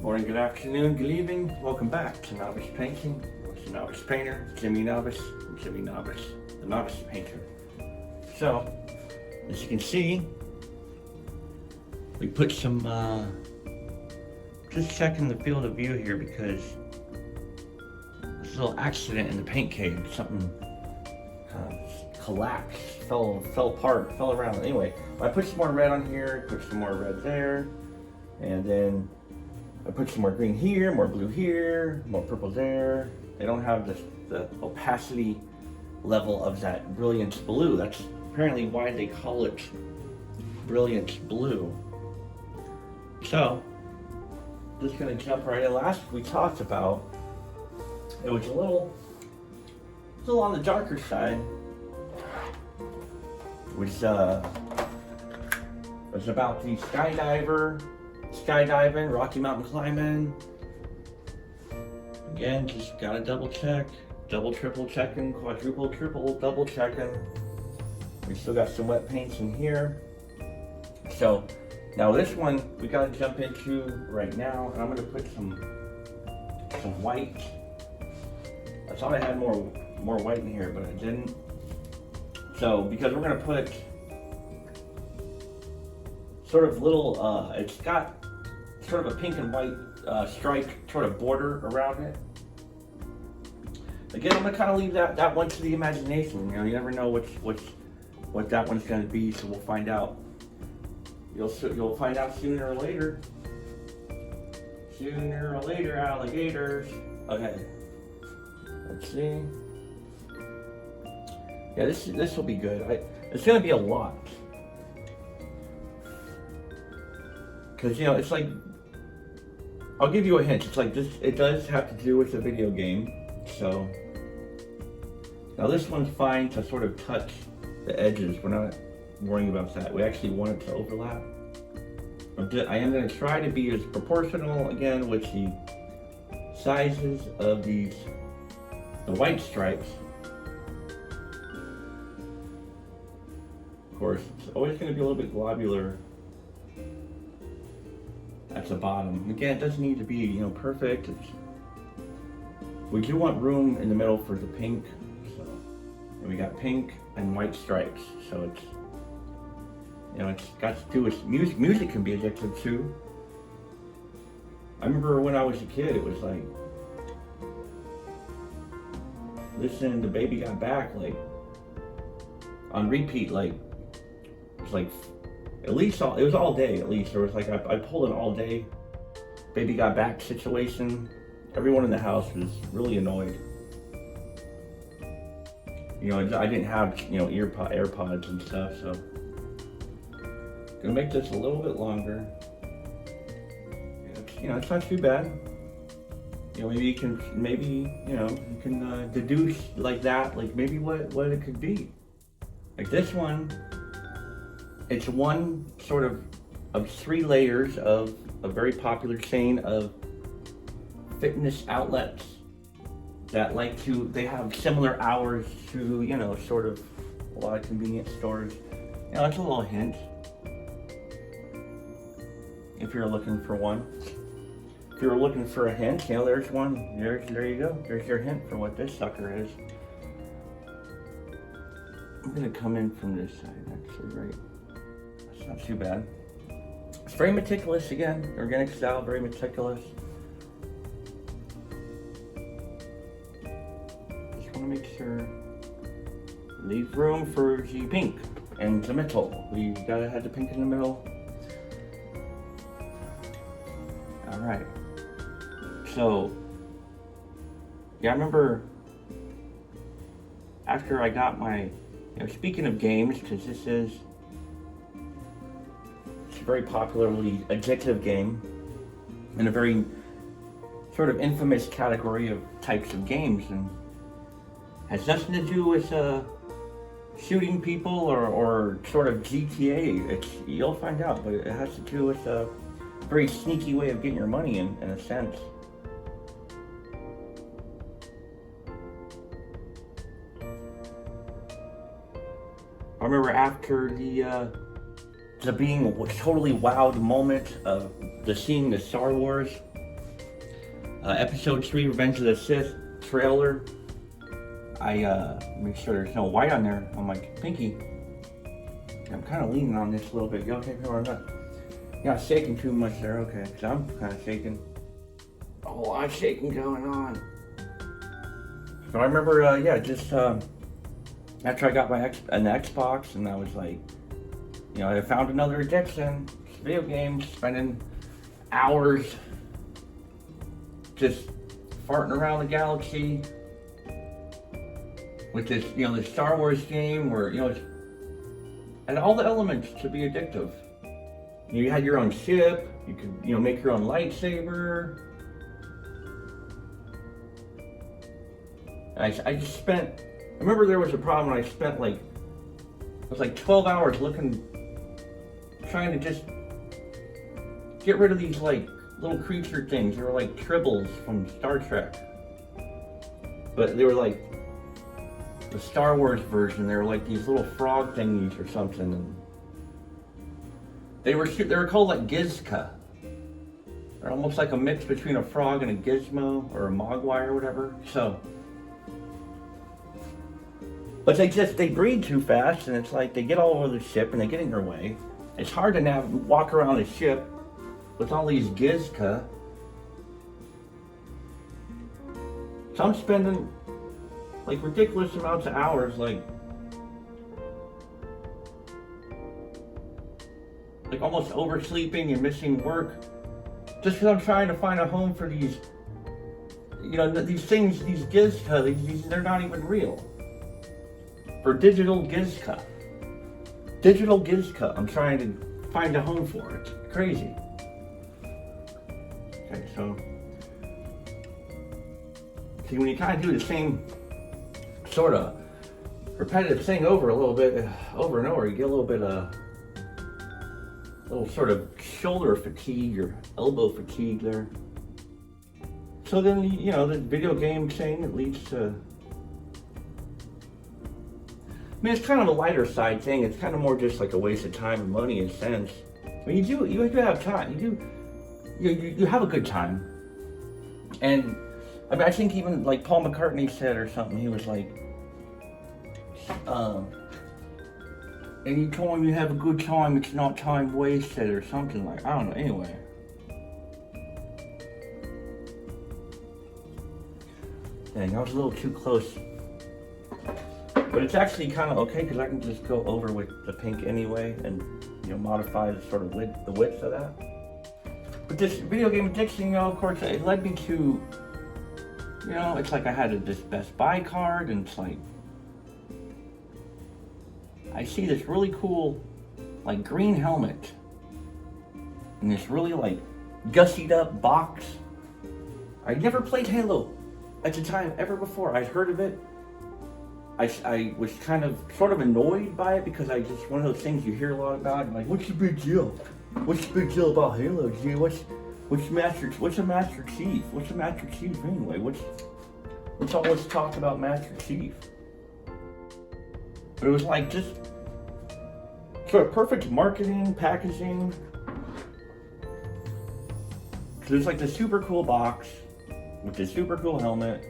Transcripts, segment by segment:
Morning, good afternoon, good evening. Welcome back to Novice Painting. It's the Novice Painter, Jimmy Novice, and Jimmy Novice, the Novice Painter. So, as you can see, we put some, just checking the field of view here because there's a little accident in the paint cave. Something collapsed, fell apart, fell around. Anyway, I put some more red on here, put some more red there, and then I put some more green here, more blue here, more purple there. They don't have the opacity level of that brilliance blue. That's apparently why they call it brilliance blue. So, just gonna jump right in. Last we talked about, it was a little on the darker side. It was about the skydiving, Rocky Mountain climbing. Again, just gotta double check, double, triple checking, quadruple, triple, double checking. We still got some wet paints in here. So now this one we gotta jump into right now, and I'm gonna put some white. I thought I had more white in here, but I didn't. So because we're gonna put sort of little, it's got sort of a pink and white stripe sort of border around it. Again, I'm gonna kind of leave that one to the imagination. You know, you never know what that one's gonna be, so we'll find out. You'll find out sooner or later. Sooner or later, alligators. Okay. Let's see. Yeah, this will be good. It's gonna be a lot. Cause you know, it's like, I'll give you a hint. It's like this. It does have to do with a video game. So now this one's fine to sort of touch the edges. We're not worrying about that. We actually want it to overlap. I am going to try to be as proportional again with the sizes of the white stripes. Of course, it's always going to be a little bit globular at the bottom. Again, it doesn't need to be, you know, perfect. We do want room in the middle for the pink. So, and we got pink and white stripes. So it's, you know, it's got to do with music. Music can be addictive too. I remember when I was a kid, it was like listening to Baby Got Back, like on repeat, like it's like at least it was all day. At least there was like I pulled an all day Baby Got Back situation. Everyone in the house was really annoyed. You know, I didn't have, you know, AirPods and stuff, so gonna make this a little bit longer. You know, it's not too bad. You know, maybe you can deduce like that, like maybe what it could be. Like this one, it's one sort of three layers of a very popular chain of fitness outlets that they have similar hours to, you know, sort of a lot of convenience stores. You know, that's a little hint. If you're looking for one. If you're looking for a hint, you know, there's one. There you go. There's your hint for what this sucker is. I'm gonna come in from this side, actually, right? That's not too bad. It's very meticulous again, organic style, very meticulous. Just wanna make sure, leave room for the pink and the middle. We gotta have the pink in the middle. All right. So, yeah, I remember after I got my, you know, speaking of games, because it's a very popularly addictive game in a very sort of infamous category of types of games, and has nothing to do with shooting people or sort of GTA. You'll find out, but it has to do with a very sneaky way of getting your money in a sense. I remember after the being totally wowed moment of seeing the Star Wars Episode 3, Revenge of the Sith trailer. I make sure there's no white on there on my pinky. I'm kind of leaning on this a little bit. You okay, or I'm not shaking too much there, okay? Cause I'm kind of shaking. A whole lot of shaking going on. So I remember, after I got an Xbox, and I was like, I found another addiction, video games, spending hours just farting around the galaxy with this, this Star Wars game where, it had all the elements to be addictive. You had your own ship, you could, make your own lightsaber. I remember there was a problem when I spent it was like 12 hours trying to just get rid of these little creature things. They were like tribbles from Star Trek. But they were like the Star Wars version. They were like these little frog thingies or something. And they were called like Gizka. They're almost like a mix between a frog and a gizmo or a mogwai or whatever. But they breed too fast, and it's like they get all over the ship and they get in your way. It's hard to walk around a ship with all these Gizka. So I'm spending ridiculous amounts of hours almost oversleeping and missing work just because I'm trying to find a home for these these things, these Gizka, they're not even real. For digital Gizka. I'm trying to find a home for it. It's crazy. Okay, so see, when you kind of do the same sort of repetitive thing over and over, you get a little bit of sort of shoulder fatigue or elbow fatigue there. So then, the video game thing, it leads to, it's kind of a lighter side thing. It's kind of more just like a waste of time and money in a sense. I mean, you do have time. You have a good time. And I think even like Paul McCartney said or something, he was like, anytime you have a good time, it's not time wasted or something I don't know, anyway. Dang, I was a little too close. But it's actually kind of okay because I can just go over with the pink anyway and, modify the sort of the width of that. But this video game addiction, of course, it led me to, it's like I had this Best Buy card, and it's like, I see this really cool, green helmet in this really, gussied up box. I never played Halo at the time ever before. I'd heard of it. I was sort of annoyed by it because one of those things you hear a lot about. I'm like, what's the big deal? What's the big deal about Halo? Gee, what's a Master Chief? What's a Master Chief anyway? What's all this talk about Master Chief? But it was just sort of perfect marketing, packaging. So there's the super cool box with the super cool helmet.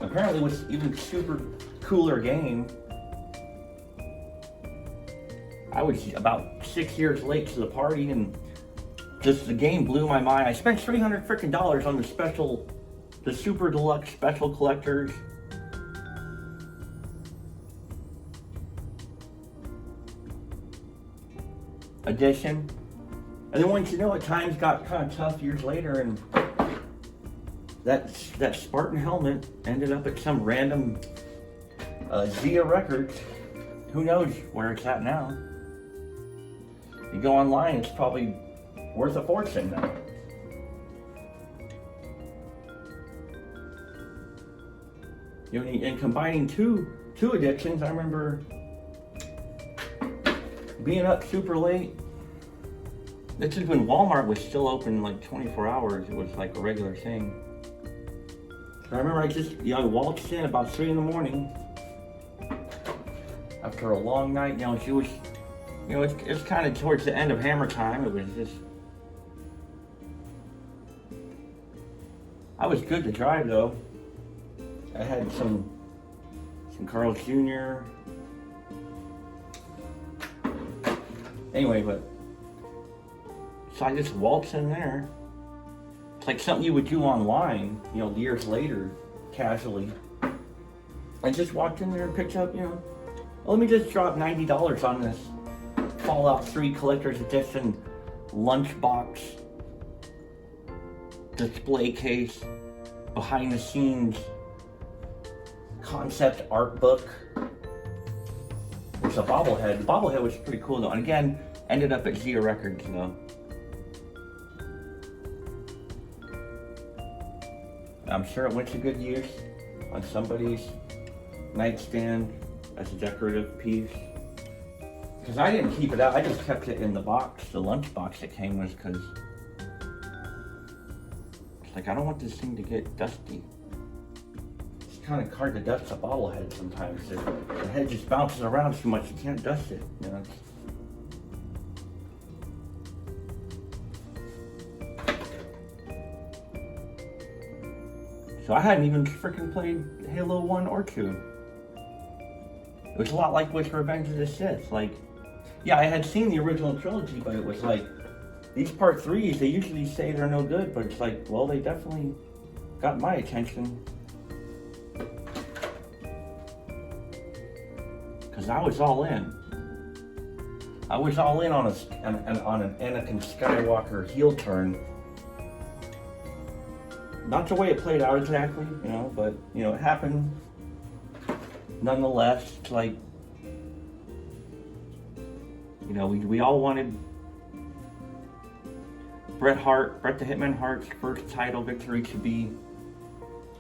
Apparently, it was even super cooler game. I was about 6 years late to the party, and just the game blew my mind. I spent $300 on the super deluxe special collectors. Edition. And then once times got kind of tough years later, and that Spartan helmet ended up at some random Zia Records. Who knows where it's at now? You go online, it's probably worth a fortune now. And combining two addictions, I remember being up super late. This is when Walmart was still open 24 hours. It was a regular thing. I remember I waltzed in about 3 in the morning after a long night. It's kind of towards the end of hammer time. It was just, I was good to drive though. I had some Carl's Jr. Anyway, but so I just waltz in there. It's like something you would do online, you know, years later, casually. I just walked in there and picked up, you know, let me just drop $90 on this Fallout 3 Collector's Edition lunchbox display case, behind the scenes concept art book. It's a bobblehead. The bobblehead was pretty cool though, and again, ended up at Zia Records though. I'm sure it went to good use on somebody's nightstand as a decorative piece. Because I didn't keep it out, I just kept it in the box, the lunch box it came with, because it's like I don't want this thing to get dusty. It's kind of hard to dust a bobblehead sometimes. The head just bounces around too much, you can't dust it. You know? So I hadn't even freaking played Halo 1 or 2. It was a lot like with Revenge of the Sith. Like, yeah, I had seen the original trilogy, but it was like, these part 3s, they usually say they're no good, but it's like, well, they definitely got my attention. Because I was all in. I was all in on an Anakin Skywalker heel turn. Not the way it played out exactly, you know, but, you know, it happened nonetheless. It's like, you know, we all wanted Bret the Hitman Hart's first title victory to be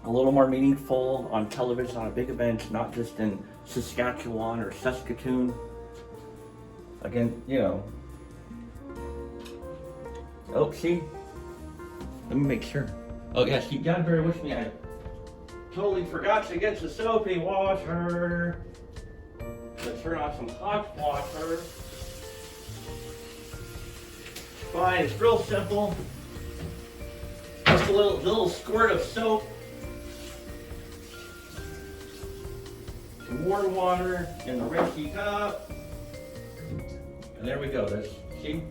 a little more meaningful on television, on a big event, not just in Saskatchewan or Saskatoon. Again, you know. Oh, see? Let me make sure. Oh yes, you gotta bear with me. I totally forgot to get the soapy washer. Let's turn on some hot water. Fine, it's real simple. Just a little squirt of soap. Some warm water in the rinsey cup. And there we go. That's, see?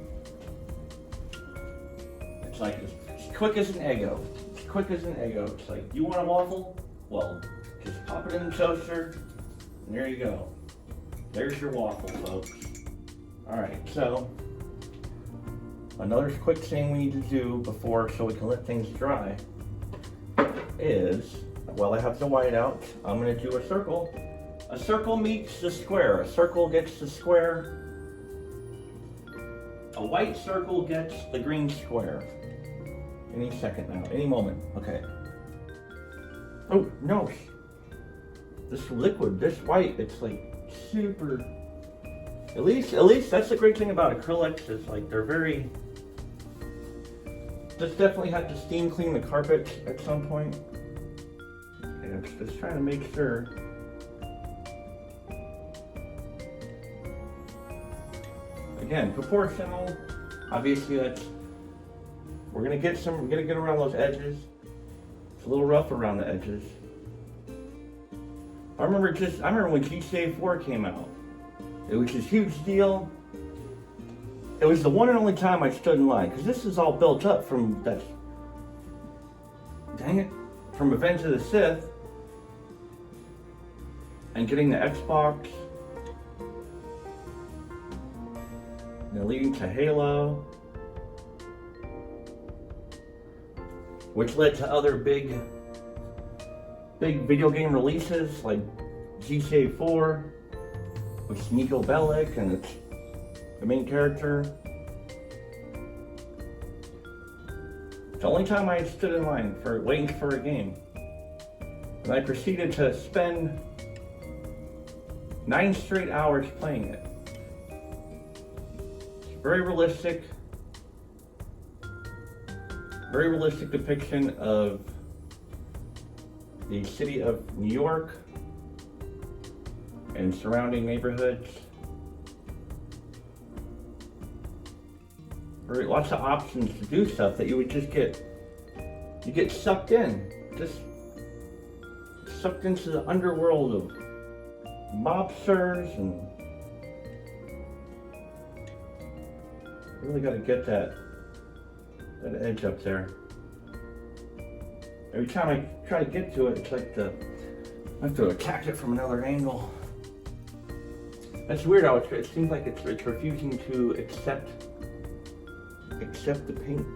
It's like as quick as an Eggo. Quick as an Eggo. It's like, you want a waffle? Well, just pop it in the toaster, and there you go. There's your waffle, folks. Alright, so, another quick thing we need to do before, so we can let things dry, is, while I have the white out, I'm going to do a circle. A circle meets the square. A circle gets the square. A white circle gets the green square. Any second now, any moment. Okay. Oh, no. This liquid, this white, it's like super. At least that's the great thing about acrylics, is like they're very. Just definitely have to steam clean the carpet at some point. Okay, I'm just trying to make sure. Again, proportional. Obviously, we're gonna get around those edges. It's a little rough around the edges. I remember when GTA 4 came out. It was this huge deal. It was the one and only time I stood in line, because this is all built up from that. Dang it, from Revenge of the Sith, and getting the Xbox, and then leading to Halo, which led to other big video game releases like GTA 4 with Nico Bellic and the main character. It's the only time I had stood in line for waiting for a game. And I proceeded to spend 9 straight hours playing it. It's very realistic depiction of the city of New York and surrounding neighborhoods. Lots of options to do stuff that you would just get You get sucked in, just sucked into the underworld of mobsters, and you really got to get that edge up there. Every time I try to get to it, it's like I have to attack it from another angle. That's weird how it seems like it's refusing to accept the paint.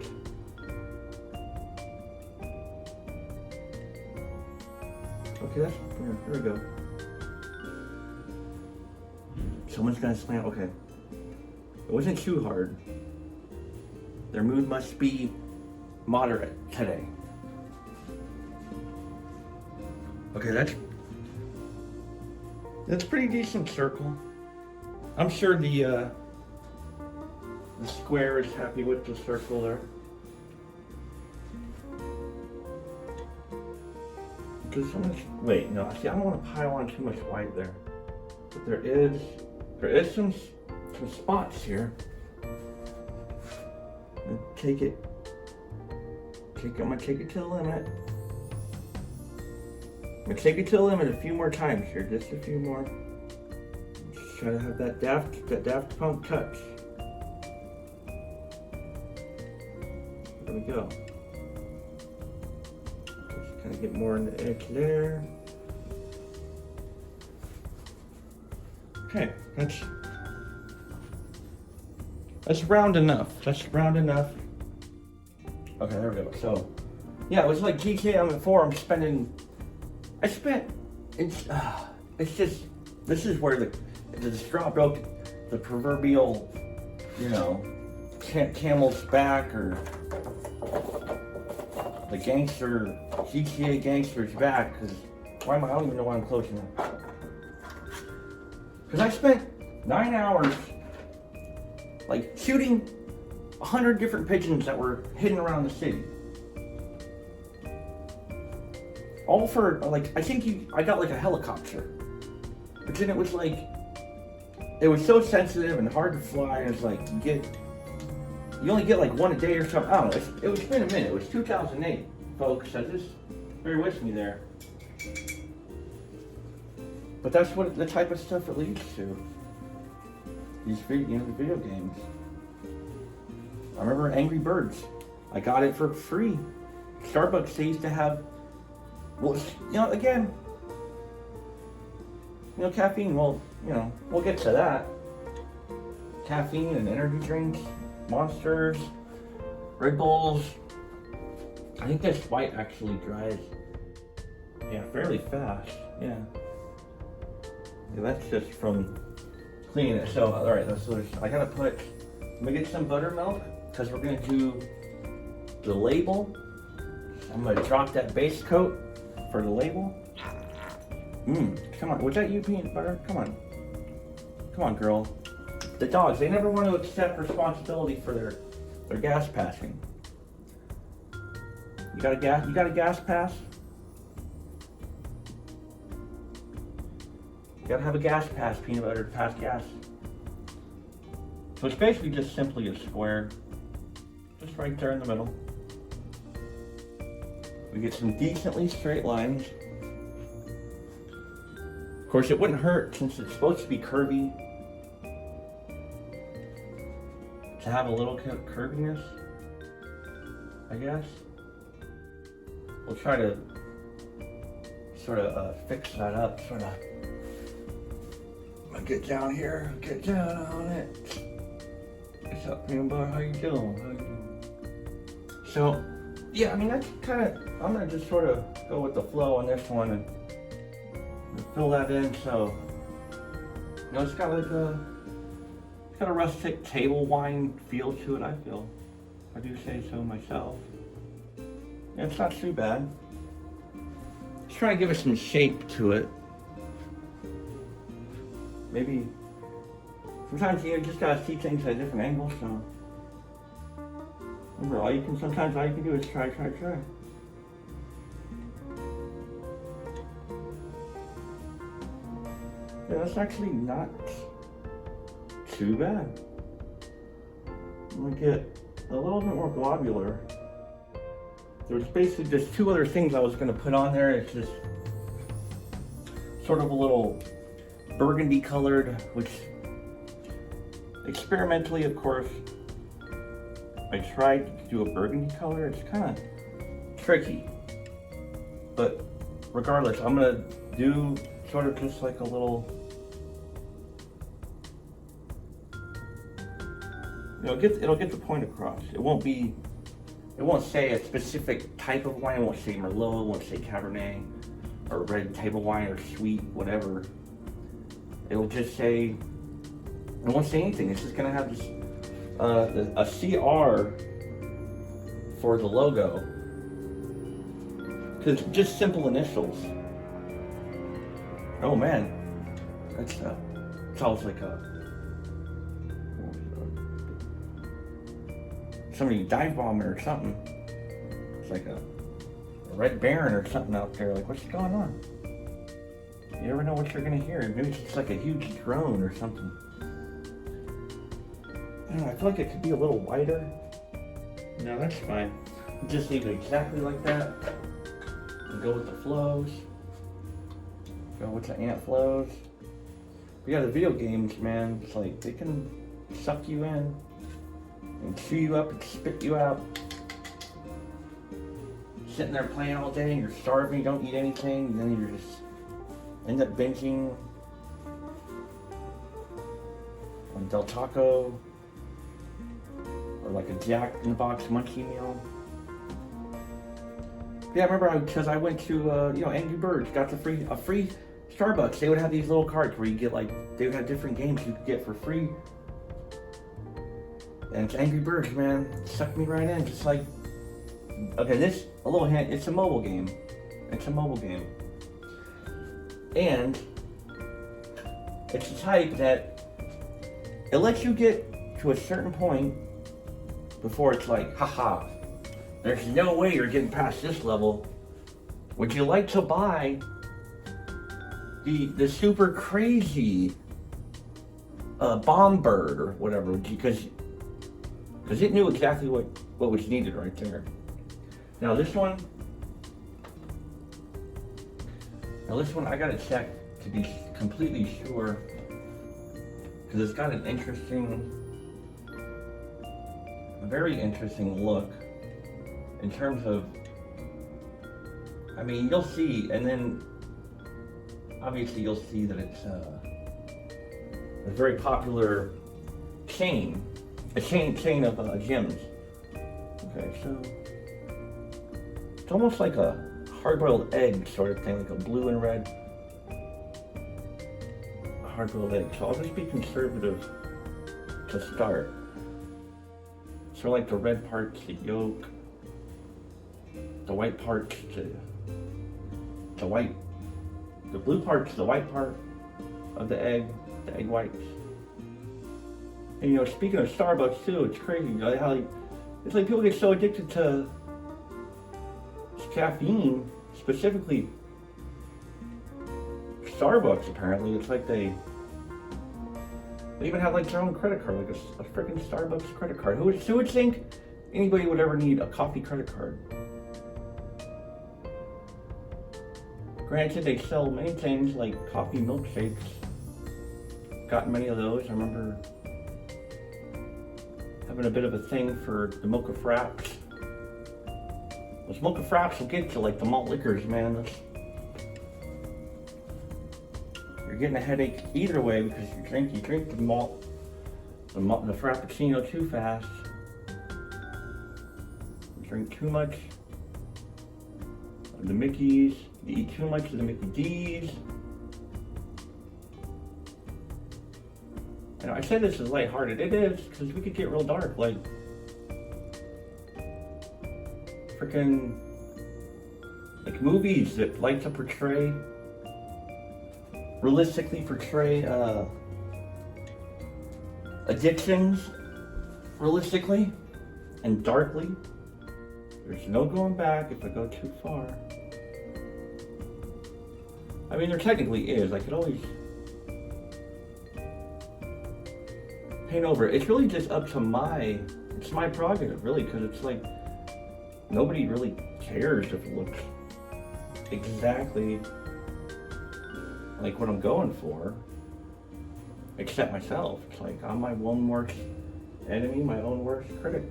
Okay, there we go. Someone's gonna slam. Okay, it wasn't too hard. Their mood must be moderate today. Okay, that's pretty decent circle. I'm sure the square is happy with the circle there. Because wait, no, see, I don't want to pile on too much white there. But there is some spots here. I'm gonna take it to the limit. I'm gonna take it to the limit a few more times here, just a few more. Just try to have that Daft Punk touch. There we go. Just kind of get more on the edge there. Okay, that's round enough. That's round enough. Okay, there we go. So, yeah, it was like GTA on the forum it's just, this is where the straw broke the proverbial, camel's back, or the GTA gangster's back, because I don't even know why I'm closing it. Because I spent 9 hours, shooting 100 different pigeons that were hidden around the city. All for, I got a helicopter. But then it was it was so sensitive and hard to fly, and it's you only get one a day or something. I don't know, it's been a minute. It was 2008, folks, so just bear with me there. But that's what the type of stuff it leads to. These the video games. I remember Angry Birds. I got it for free. Starbucks, they used to have, again, caffeine, we'll get to that. Caffeine and energy drinks, Monsters, Red Bulls. I think this white actually dries, fairly fast, yeah. That's just from cleaning it. So, alright, I'm gonna get some buttermilk, because we're gonna do the label. I'm gonna drop that base coat for the label. Come on, was that you, peanut butter? Come on, girl. The dogs, they never want to accept responsibility for their gas passing. You got a gas pass? You gotta have a gas pass, peanut butter, to pass gas. So it's basically just simply a square, just right there in the middle. We get some decently straight lines. Of course, it wouldn't hurt, since it's supposed to be curvy, to have a little curviness, I guess. We'll try to sort of fix that up, I'm gonna get down here, get down on it. What's up, peanut butter? How you doing? So, yeah, that's I'm gonna just sort of go with the flow on this one and fill that in. So, it's got it's got a rustic table wine feel to it, I feel. I do say so myself. Yeah, it's not too bad. Just trying to give it some shape to it. Maybe sometimes you just gotta see things at different angles, so remember, all you can do is try. Yeah, that's actually not too bad. I'm gonna get a little bit more globular. There was basically just two other things I was going to put on there. It's just sort of a little burgundy colored, which experimentally, of course, I tried to do a burgundy color. It's kind of tricky, but regardless, I'm going to do sort of just like a little, it'll get the point across. It won't say a specific type of wine. It won't say Merlot, it won't say Cabernet, or red table wine, or sweet, whatever. It'll just say, it won't say anything. It's just gonna have this, a CR for the logo. Cause just simple initials. Oh man, that's sounds like somebody dive bombing or something. It's like a Red Baron or something out there. Like, what's going on? You never know what you're gonna hear. Maybe it's just like a huge drone or something. I don't know, I feel like it could be a little wider. No, that's fine. Just leave it exactly like that. And go with the flows. Go with the ant flows. But yeah, the video games, man, it's like they can suck you in and chew you up and spit you out. Sitting there playing all day and you're starving, you don't eat anything, and then you just end up binging on Del Taco or like a Jack in the Box munchie meal. Yeah, I remember because I went to Angry Birds, got a free Starbucks. They would have these little carts where you get they would have different games you could get for free. And it's Angry Birds, man. It sucked me right in. Just like, okay, a little hint, it's a mobile game. It's a mobile game. And it's the type that it lets you get to a certain point before it's like, haha, there's no way you're getting past this level. Would you like to buy the super crazy bomb bird or whatever? Because it knew exactly what was needed right there. Now this one I gotta check to be completely sure, because it's got an very interesting look in terms of, I mean, you'll see, and then obviously you'll see that it's a very popular chain of gyms. Okay, so it's almost like a hard-boiled egg sort of thing, like a blue and red hard-boiled egg. So I'll just be conservative to start. So like the red part's the yolk, the white part's the white, the blue part's the white part of the egg whites. And speaking of Starbucks too, it's crazy, how it's like people get so addicted to caffeine, specifically Starbucks apparently. It's like they even have like their own credit card, like a freaking Starbucks credit card. Who would think anybody would ever need a coffee credit card? Granted, they sell many things like coffee milkshakes. Gotten many of those. I remember having a bit of a thing for the mocha fraps. Those mocha fraps will get you like the malt liquors, man. You're getting a headache either way because you drink the malt, the frappuccino too fast. You drink too much of the Mickeys. You eat too much of the Mickey D's. And I say this is lighthearted. It is, because we could get real dark. Like, freaking, like movies that like to realistically portray addictions realistically and darkly. There's no going back if I go too far. I mean, there technically is. I could always paint over. It's really just up to it's my prerogative, really, because it's like, nobody really cares if it looks exactly like what I'm going for, except myself. It's like I'm my own worst enemy, my own worst critic.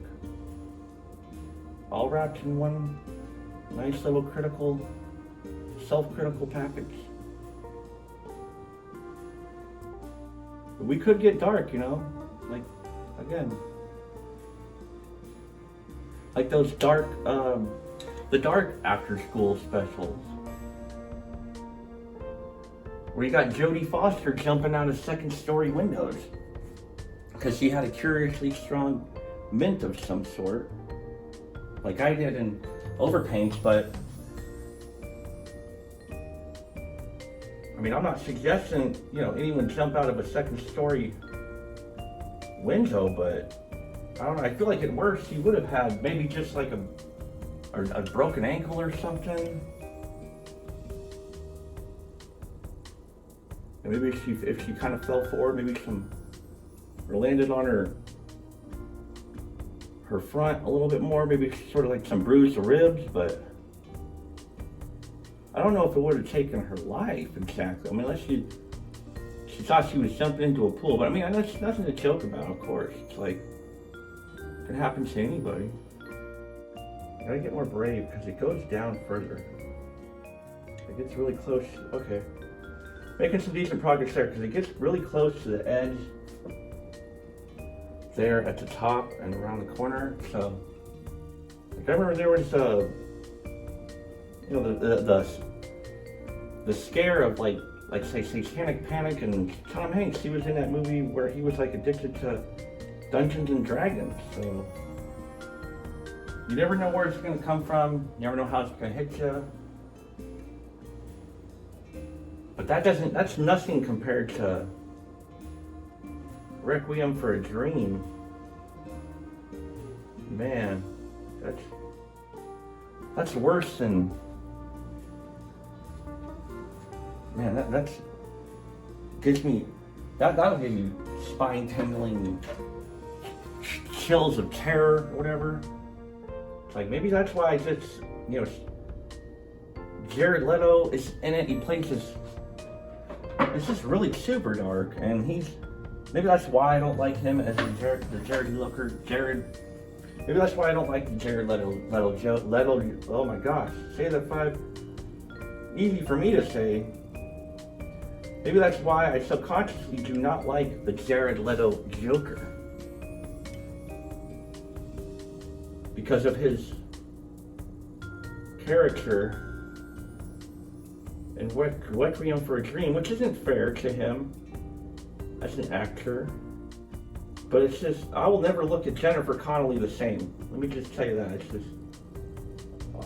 All wrapped in one nice little self-critical package. But we could get dark, you know? Like, again, like those dark, the dark after-school specials, where you got Jodie Foster jumping out of second-story windows because she had a curiously strong mint of some sort, like I did in Overpaint. But I mean, I'm not suggesting, you know, anyone jump out of a second-story window, but I don't know. I feel like at worst she would have had maybe just like a broken ankle or something. And maybe if she kind of fell forward, maybe or landed on her front a little bit more, maybe sort of like some bruised ribs. But I don't know if it would have taken her life exactly. I mean, unless she thought she was jumping into a pool. But I mean, that's nothing to joke about, of course. It's like, it can happen to anybody. I gotta get more brave because it goes down further. It gets really close. Okay. Making some decent progress there because it gets really close to the edge there at the top and around the corner. So, like, I remember there was you know, the scare of like say Satanic Panic, and Tom Hanks, he was in that movie where he was like addicted to Dungeons and Dragons. So you never know where it's gonna come from. You never know how it's gonna hit you. But that's nothing compared to Requiem for a Dream. Man, that's worse than, man, that's gives me, that'll give you spine-tingling chills of terror or whatever. It's like, maybe that's why I just, you know, Jared Leto is in it. He plays this, it's just really super dark, and maybe that's why I don't like him as the Jared Looker. Maybe that's why I don't like the Jared Leto. Oh my gosh, say that 5. Easy for me to say. Maybe that's why I subconsciously do not like the Jared Leto Joker. Because of his character in Requiem for a Dream, which isn't fair to him as an actor. But it's just, I will never look at Jennifer Connelly the same. Let me just tell you that. It's just,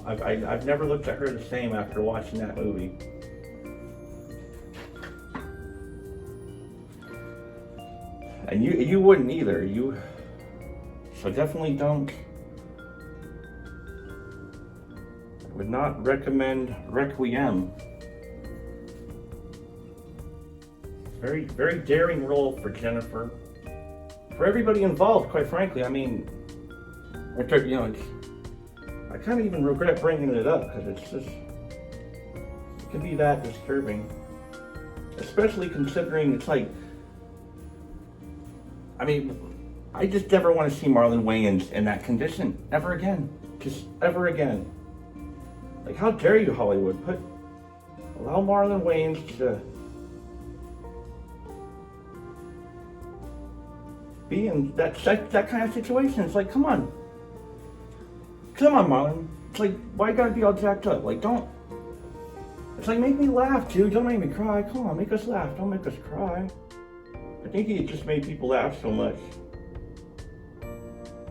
I've never looked at her the same after watching that movie. And you wouldn't either. So definitely don't. I would not recommend Requiem. Very, very daring role for Jennifer. For everybody involved, quite frankly. I mean, you know, I kind of even regret bringing it up because it can be that disturbing. Especially considering it's like, I mean, I just never want to see Marlon Wayans in that condition ever again. Just ever again. Like, how dare you, Hollywood? Allow Marlon Wayans to be in that kind of situation. It's like, come on, Marlon. It's like, why you gotta be all jacked up? Like, don't. It's like, make me laugh, dude. Don't make me cry. Come on, make us laugh. Don't make us cry. I think he just made people laugh so much.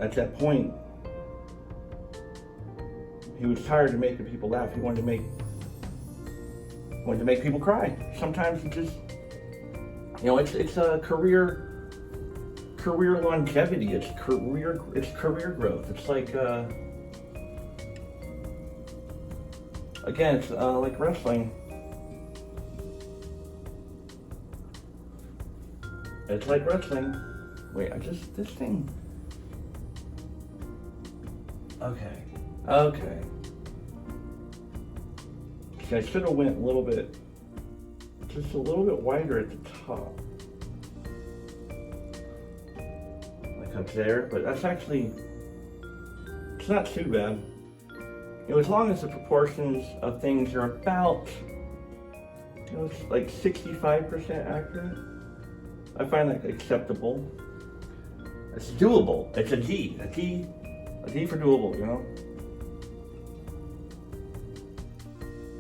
At that point, he was tired of making people laugh. He wanted to make people cry. Sometimes it just, you know, it's a career longevity. It's career growth. It's like, again, it's like wrestling. It's like wrestling. Wait, this thing. Okay. Okay. See, I should have went a little bit, just a little bit wider at the top. Like up there, but that's actually, it's not too bad. You know, as long as the proportions of things are about, you know, it's like 65% accurate, I find that acceptable. It's doable. It's a D for doable, you know?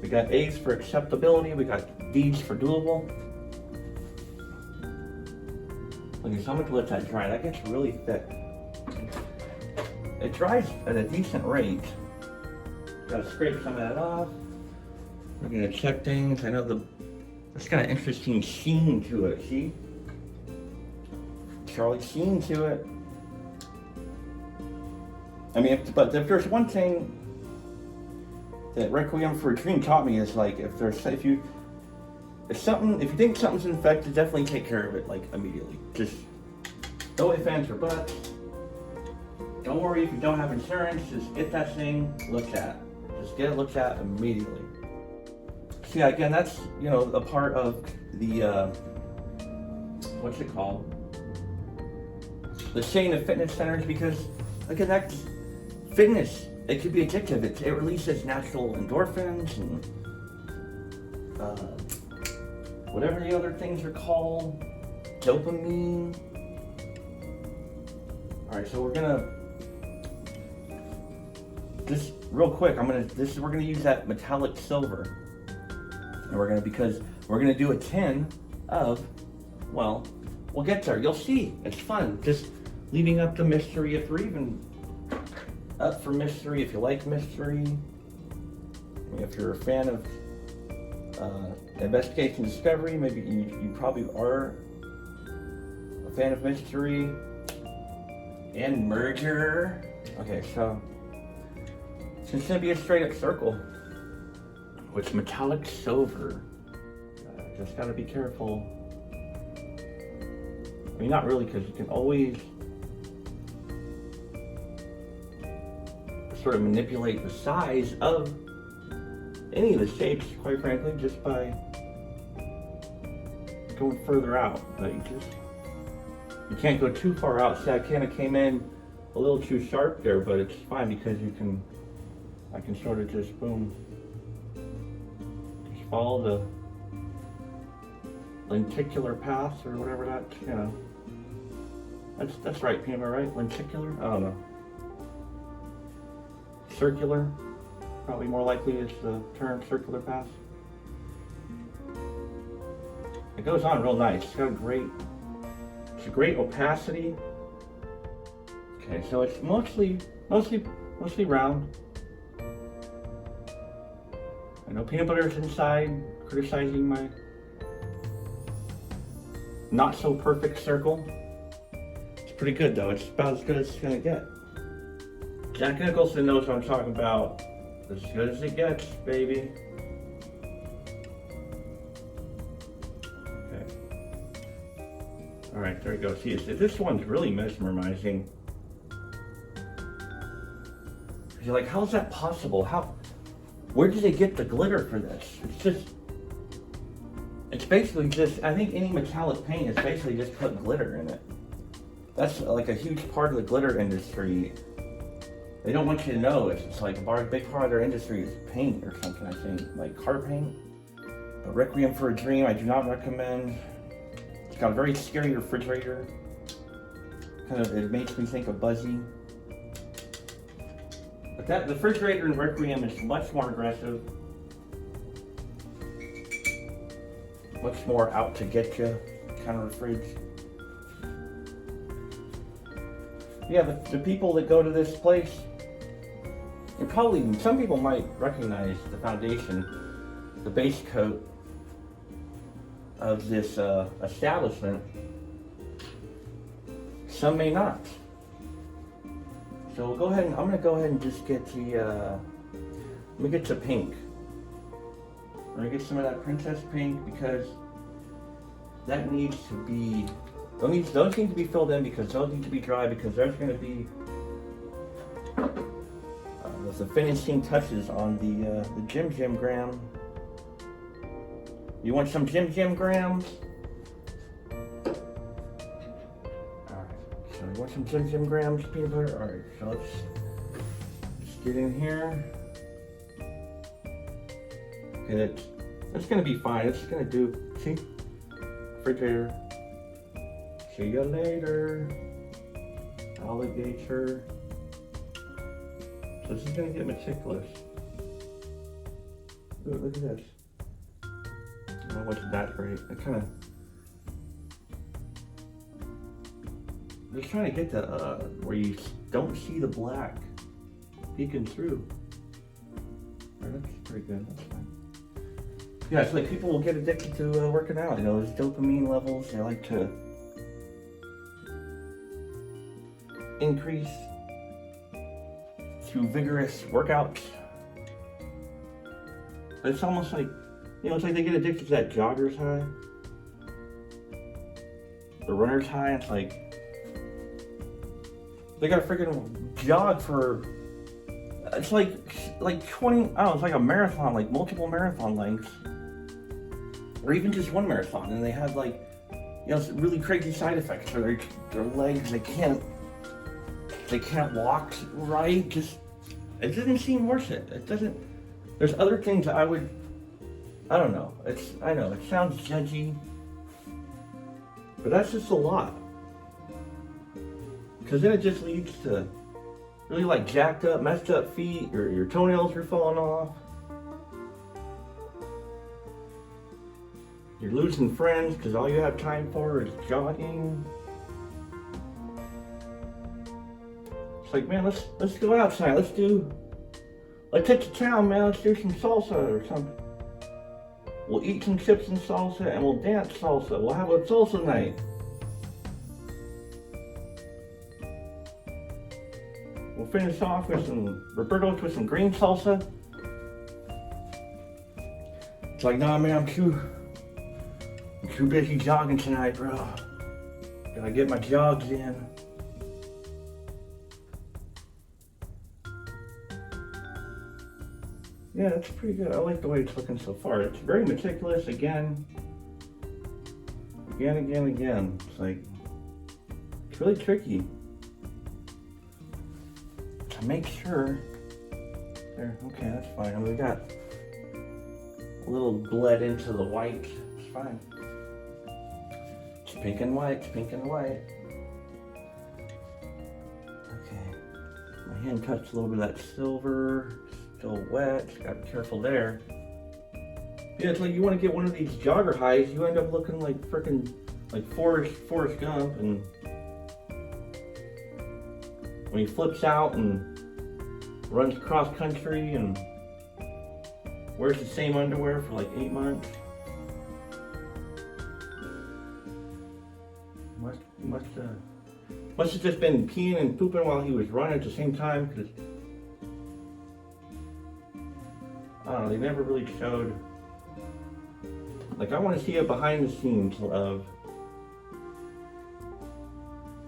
We got A's for acceptability, we got D's for doable. Okay, so I'm gonna let that dry. That gets really thick. It dries at a decent rate. Gotta scrape some of that off. We're gonna check things. I know it's got an interesting sheen to it, see? Charlie sheen to it. I mean, but if there's one thing that Requiem for a Dream taught me is like, if you think something's infected, definitely take care of it like immediately. Just no ifs, ands, or buts. Don't worry if you don't have insurance. Just get that thing looked at. Just get it looked at immediately. So yeah, again, that's, you know, a part of the what's it called? The chain of fitness centers, because again, that's fitness. It could be addictive. It releases natural endorphins and whatever the other things are called, dopamine. All right, so we're gonna just real quick. We're gonna use that metallic silver, and because we're gonna do a tin of, well, we'll get there. You'll see. It's fun. Just leaving up the mystery. If we're even up for mystery, if you like mystery, if you're a fan of investigation discovery, maybe you probably are a fan of mystery and murder. Okay, so it's just gonna be a straight up circle with metallic silver. Just gotta be careful. I mean, not really, because you can always sort of manipulate the size of any of the shapes, quite frankly, just by going further out. But you can't go too far out. See, I kind of came in a little too sharp there, but it's fine because I can sort of just boom, just follow the lenticular path or whatever that, you know. That's right, Pam, am I right? Lenticular? I don't know. Circular, probably more likely is the term, circular path. It goes on real nice. It's a great opacity. Okay, so it's mostly round. I know peanut butter's inside, criticizing my not so perfect circle. It's pretty good though. It's about as good as it's gonna get. Jack Nicholson knows what I'm talking about. As good as it gets, baby. Okay. All right, there we go. See, this one's really mesmerizing. You're like, how is that possible? Where did they get the glitter for this? It's basically just, I think any metallic paint is basically just put glitter in it. That's like a huge part of the glitter industry. They don't want you to know. It's like a big part of their industry is paint or something, I think, like car paint. But Requiem for a Dream, I do not recommend. It's got a very scary refrigerator. It makes me think of Buzzy. But the refrigerator in Requiem is much more aggressive. Much more out to get you kind of fridge. Yeah, the people that go to this place, and probably some people might recognize the foundation, the base coat of this establishment. Some may not. So we'll go ahead and I'm gonna go ahead and just get let me get to pink. I'm gonna get some of that princess pink because that needs to be, those need to be filled in because those need to be dry because there's gonna be the the finishing touches on the Jim Graham. You want some Jim Grahams? So you want some Jim Grahams peanut butter? Alright, so let's get in here. Okay, that's gonna be fine. It's gonna do, see? Refrigerator. See you later. Alligator. So this is gonna get meticulous. Ooh, look at this. Oh, wasn't that great? I kinda just trying to get the where you don't see the black peeking through. That's pretty good. That's fine. Yeah, it's like people will get addicted to working out. You know, there's dopamine levels. They like to increase through vigorous workouts. But it's almost like, you know, it's like they get addicted to that jogger's high, the runner's high. It's like they gotta freaking jog for, it's like 20, oh, it's like a marathon, like multiple marathon lengths, or even just one marathon, and they have like, you know, really crazy side effects for their legs. They can't walk right. Just, it doesn't seem worth it. It doesn't. There's other things I don't know. I know it sounds judgy, but that's just a lot. Because then it just leads to really like jacked up, messed up feet, or your toenails are falling off. You're losing friends because all you have time for is jogging. It's like, man, let's go outside. Let's hit the town, man. Let's do some salsa or something. We'll eat some chips and salsa, and we'll dance salsa. We'll have a salsa night. We'll finish off with some Roberto's with some green salsa. It's like, nah, man, I'm too busy jogging tonight, bro. Gotta get my jogs in. Yeah, it's pretty good. I like the way it's looking so far. It's very meticulous. Again. It's like, it's really tricky to make sure. There, okay, that's fine. I mean, we got a little bled into the white. It's fine. It's pink and white. It's pink and white. Okay. My hand touched a little bit of that silver. Still wet, gotta be careful there. Yeah, it's like you want to get one of these jogger highs, you end up looking like frickin' like Forrest Gump, and when he flips out and runs cross country and wears the same underwear for like 8 months. Must have just been peeing and pooping while he was running at the same time, because I don't know, they never really showed. Like, I want to see a behind the scenes of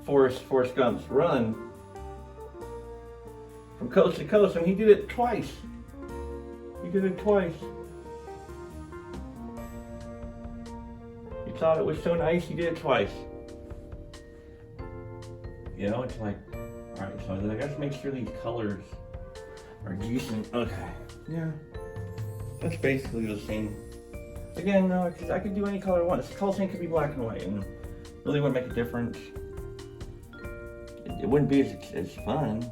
Forrest Gump's run from coast to coast, and he did it twice. You thought it was so nice, he did it twice. You know, it's like, alright, so I gotta make sure these colors are decent. Okay, yeah. That's basically the same. Again, no, because I could do any color I want. This color thing could be black and white, and really wouldn't make a difference. It wouldn't be as fun.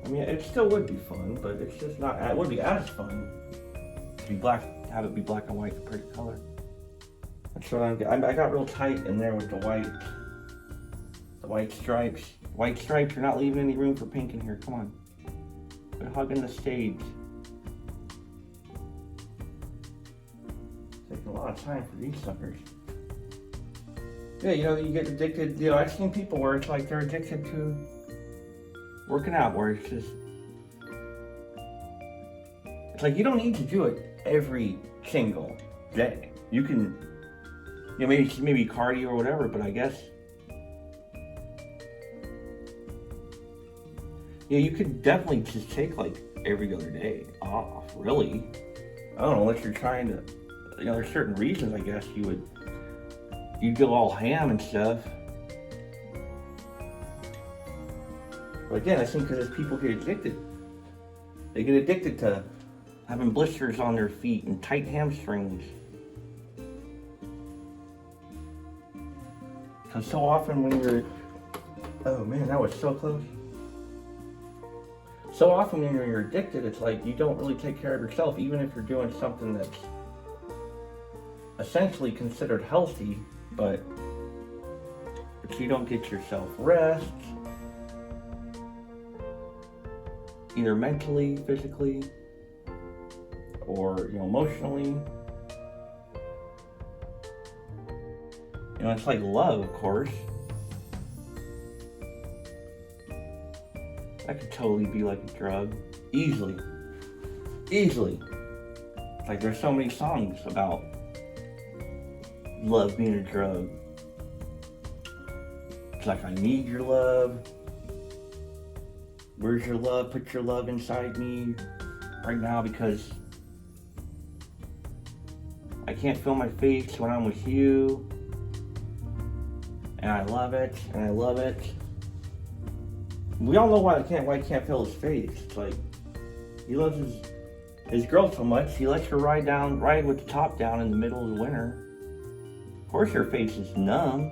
I mean, it still would be fun, but it's just not. It wouldn't be as fun to be black. Have it be black and white, a pretty color. That's what I got real tight in there with the white stripes. White stripes. You're not leaving any room for pink in here. Come on, quit hugging the stage. Taking a lot of time for these suckers. Yeah, you know, you get addicted. You know, I've seen people where it's like they're addicted to working out, where it's just, it's like you don't need to do it every single day. You can, you know, maybe cardio or whatever, but I guess, Yeah, you could definitely just take like every other day off, really. I don't know, unless you're trying to, there's certain reasons I guess you'd go all ham and stuff. But again, I think because people get addicted. They get addicted to having blisters on their feet and tight hamstrings. Because so often when you're, oh man, that was so close. So often when you're addicted, it's like you don't really take care of yourself, even if you're doing something that's essentially considered healthy, but you don't get yourself rest, either mentally, physically, or emotionally. It's like love, of course. That could totally be like a drug. Easily. It's like there's so many songs about love being a drug. It's like, I need your love. Where's your love? Put your love inside me right now, because I can't feel my face when I'm with you. And I love it, and I love it. We all know why he can't feel his face. It's like, he loves his girl so much, he lets her ride with the top down in the middle of the winter. Of course her face is numb.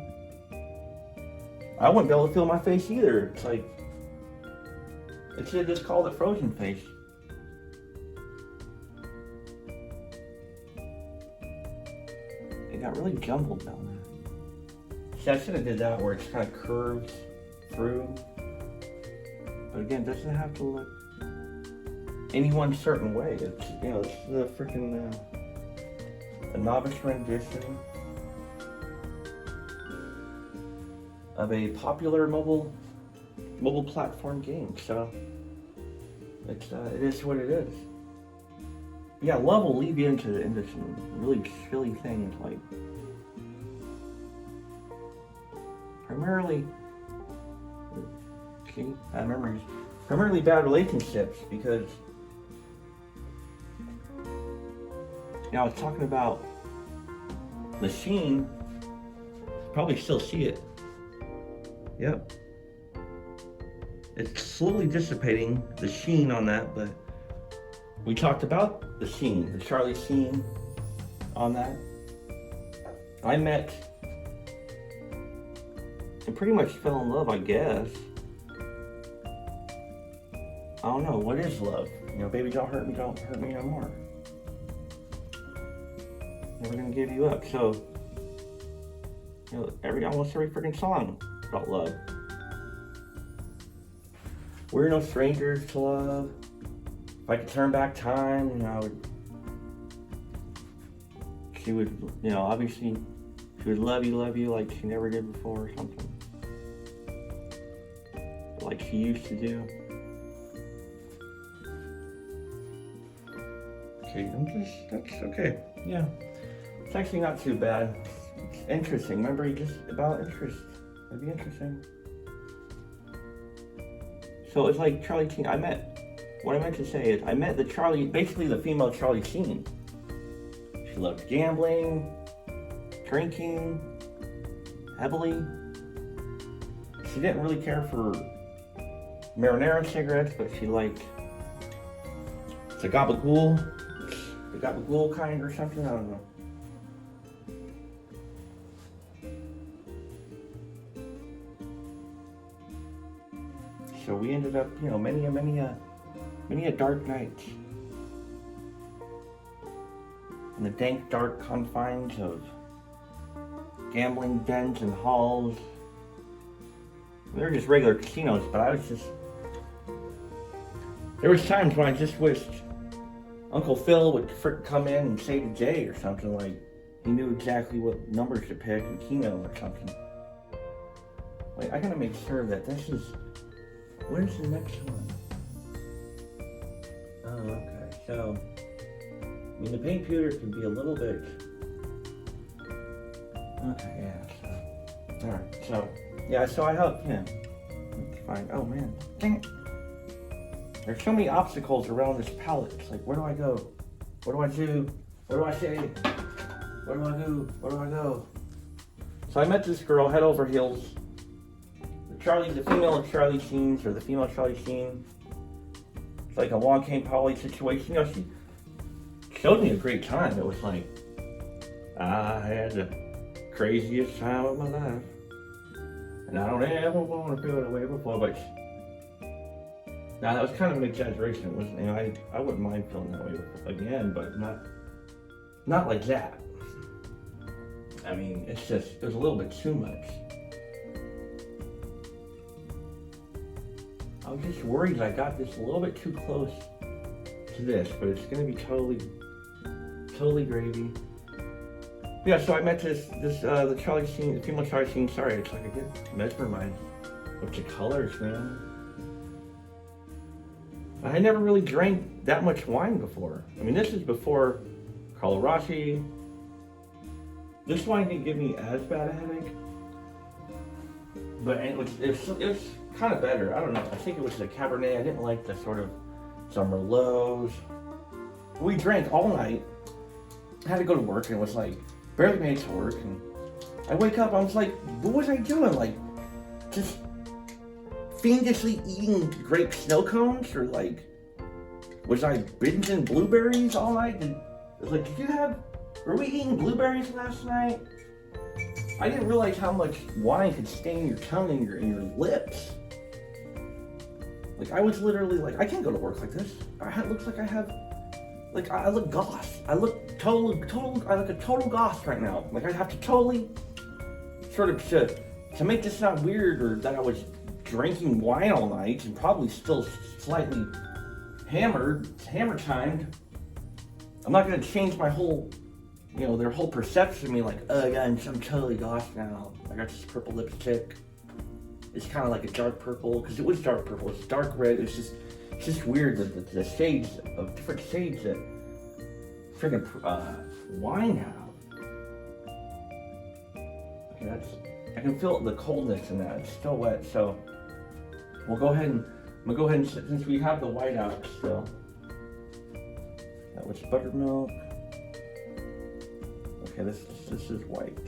I wouldn't be able to feel my face either. It's like, it should just call it frozen face. It got really jumbled down there. See, I should have did that where it kind of curves through. But again, it doesn't have to look any one certain way. It's, it's the freaking a novice rendition of a popular mobile platform game. So it is what it is. Yeah, love will lead you into some really silly things, like primarily bad relationships, because I was talking about the sheen. Probably still see it. Yep. It's slowly dissipating, the sheen on that, but we talked about the sheen, the Charlie sheen on that. I met and pretty much fell in love, I guess. I don't know, what is love? Baby, don't hurt me no more. Never gonna give you up. So, almost every freaking song about love. We're no strangers to love. If I could turn back time, she would, obviously, she would love you like she never did before or something. Like she used to do. Okay, that's okay. Yeah. It's actually not too bad. It's interesting. Remember, just about interest. It'd be interesting. So it's like Charlie Sheen. What I meant to say is, I met basically the female Charlie Sheen. She loved gambling, drinking, heavily. She didn't really care for marinara cigarettes, but she liked the gabagool kind or something, I don't know. So we ended up, many a dark night in the dank, dark confines of gambling dens and halls. They were just regular casinos, but there was times when I just wished Uncle Phil would come in and say to Jay or something, like he knew exactly what numbers to pick in Keno or something. Wait, I gotta make sure that this is, where's the next one? Oh, okay, so, the paint pewter can be a little bit, okay, yeah, so, alright, so, yeah, so I helped him. Let's find, oh man, dang it. There's so many obstacles around this palette. It's like, where do I go? What do I do? What do I say? Where do I do? Where do I go? So I met this girl, head over heels. The female Charlie Sheen's, or the female Charlie Sheen. It's like a Long Came Polly situation. You know, she showed me a great time. It was like, I had the craziest time of my life. And I don't ever want to feel that way before, but now that was kind of an exaggeration. It wasn't, you know, I wouldn't mind feeling that way again, but not like that. I mean, it's just, it was a little bit too much. I was just worried that I got this a little bit too close to this, but it's gonna be totally gravy. Yeah, so I met the Charlie Sheen, the female Charlie Sheen. Sorry, it's like I get mesmerized with the colors, man. I had never really drank that much wine before. I mean, this is before Carlo Rossi. This wine didn't give me as bad a headache, but it was kind of better. I don't know. I think it was the Cabernet. I didn't like the sort of some Merlots. We drank all night. I had to go to work, and it was like barely made it to work. And I wake up, I was like, what was I doing? Like, just fiendishly eating grape snow cones, or like, was I binging blueberries all night? Were we eating blueberries last night? I didn't realize how much wine could stain your tongue and your lips. Like, I was literally like, I can't go to work like this. Looks like I have, like, I look goth. I look a total goth right now. Like, I'd have to totally, sort of, to make this not weird, or that I was drinking wine all night and probably still slightly hammer timed. I'm not gonna change my whole, you know, their whole perception of me, like, oh yeah, I'm totally goth now. I got this purple lipstick. It's kind of like a dark purple, because it was dark purple. It's dark red. It's just weird that the shades of different shades that freaking wine have. Okay, I can feel the coldness in that. It's still wet, so I'm gonna go ahead and since we have the white out still. That was buttermilk. Okay, this is white.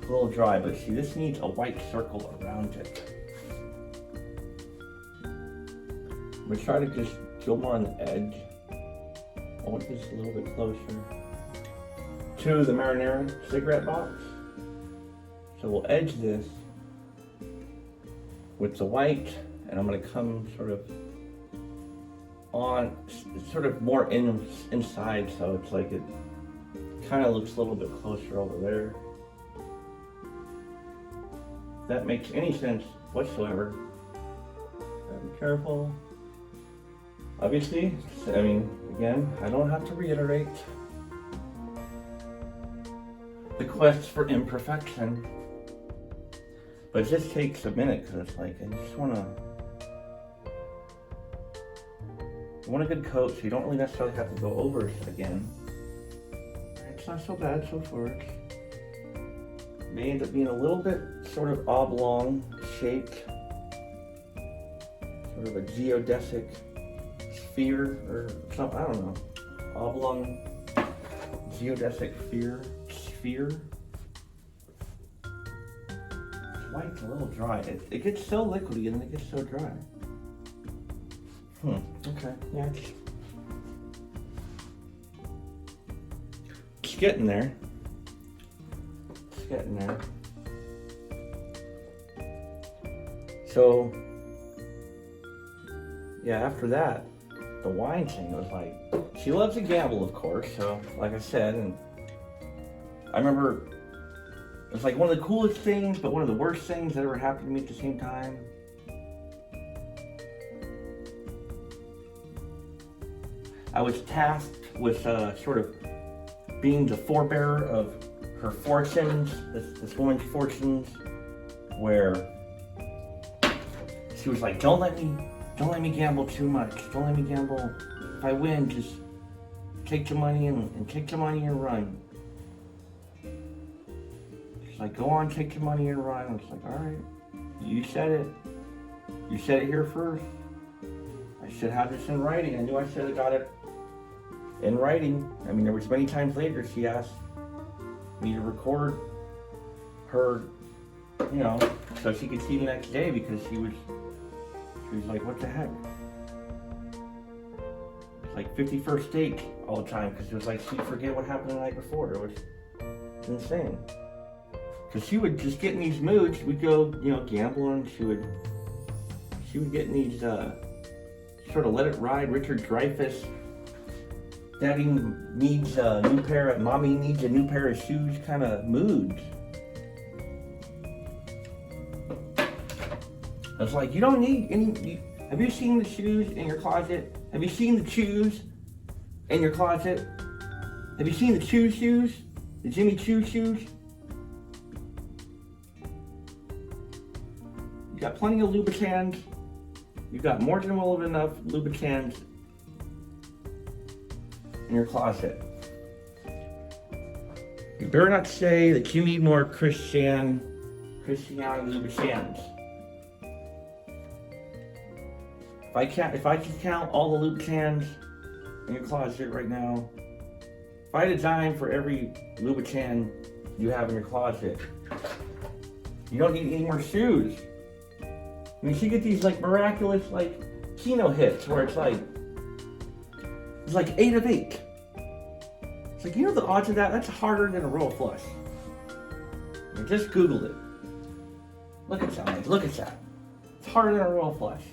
A little dry, but see, this needs a white circle around it. I'm gonna try to just go more on the edge. I want this a little bit closer to the marinara cigarette box. So we'll edge this with the white, and I'm gonna come sort of on, sort of more inside, so it's like it kind of looks a little bit closer over there. If that makes any sense whatsoever. Gotta be careful. Obviously, I mean, again, I don't have to reiterate the quest for imperfection, but it just takes a minute, because it's like, I just want a good coat, so you don't really necessarily have to go over it again. It's not so bad so far. It may end up being a little bit sort of oblong shaped, sort of a geodesic sphere or something, I don't know. Oblong geodesic sphere. It's white's a little dry. It gets so liquidy and then it gets so dry. Okay, yeah. It's getting there. So, yeah, after that, the wine thing was like, she loves to gamble, of course, so, like I said, and I remember, it was like one of the coolest things, but one of the worst things that ever happened to me at the same time. I was tasked with sort of being the forebearer of her fortunes, this woman's fortunes, where she was like, don't let me gamble too much. Don't let me gamble. If I win, just take the money and take the money and run. She's like, go on, take the money and run. I was like, all right, you said it. You said it here first. I should have this in writing. I knew I should have got it in writing. I mean, there was many times later she asked me to record her, you know, so she could see the next day, because she was like, what the heck? It's like 51st date all the time, because it was like she'd forget what happened the night before. It was insane. Because she would just get in these moods. We'd go, you know, gambling. She would get in these sort of let it ride, Richard Dreyfuss, daddy needs a new pair of, mommy needs a new pair of shoes kind of moods. I was like, you don't need any, have you seen the shoes in your closet? Have you seen the shoes in your closet? Have you seen the Choo shoes? The Jimmy Choo shoes? You got plenty of Louboutins. You got more than well enough Louboutins in your closet. You better not say that you need more Christian Louboutins. If I could count all the Louboutins in your closet right now, if I had a dime for every Louboutin you have in your closet, you don't need any more shoes. I mean, she get these like miraculous like Kino hits where it's like 8 of 8. It's like, you know the odds of that? That's harder than a royal flush. I mean, just Google it. Look at that. Look at that. It's harder than a royal flush.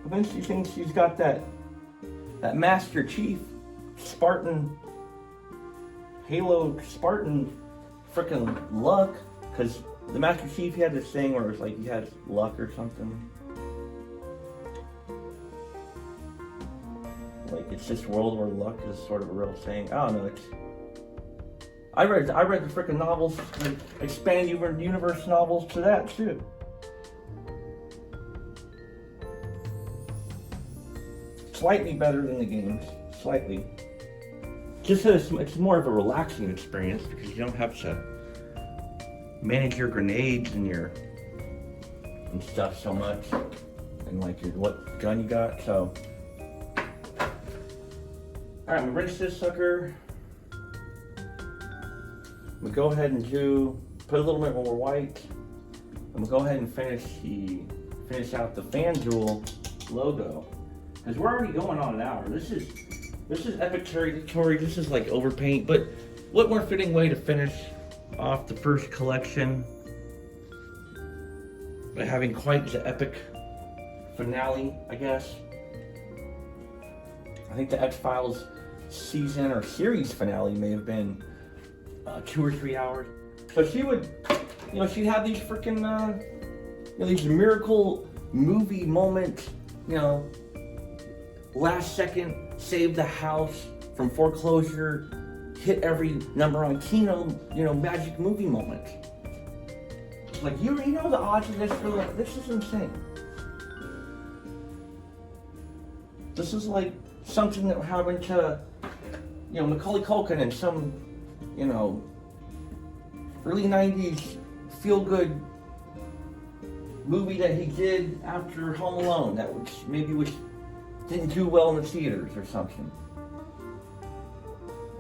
But then she thinks she's got that Master Chief Spartan Halo Spartan freaking luck, because the Master Chief, he had this thing where it was like he had luck or something. Like, it's this world where luck is sort of a real thing. I don't know. I read the freaking novels, the expanded universe novels to that too. Slightly better than the games, slightly. Just so it's more of a relaxing experience, because you don't have to manage your grenades and stuff so much, and like what gun you got. So, all right, I'm gonna rinse this sucker. I'm gonna go ahead and put a little bit more white. I'm gonna go ahead and finish out the FanDuel logo, because we're already going on an hour. This is Ep.6. This is like overpaint, but what more fitting way to finish off the first collection by having quite the epic finale, I guess. I think the X-Files season or series finale may have been 2 or 3 hours. So she would, you know, she'd have these freaking, these miracle movie moments, you know, last second, save the house from foreclosure, hit every number on Kino, you know, magic movie moment. Like, you know the odds of this, this is insane. This is like something that happened to, you know, Macaulay Culkin in some, you know, early 90s feel-good movie that he did after Home Alone that didn't do well in the theaters or something.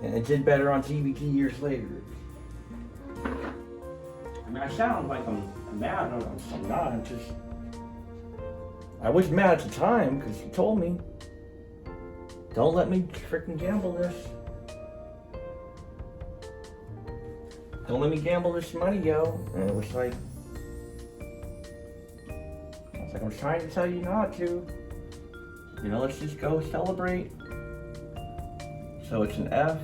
And it did better on DVD years later. I mean, I sound like I'm mad. I'm not. I was mad at the time because he told me, don't let me freaking gamble this. Don't let me gamble this money, yo. And it was like, I'm trying to tell you not to. You know, let's just go celebrate. So it's an F.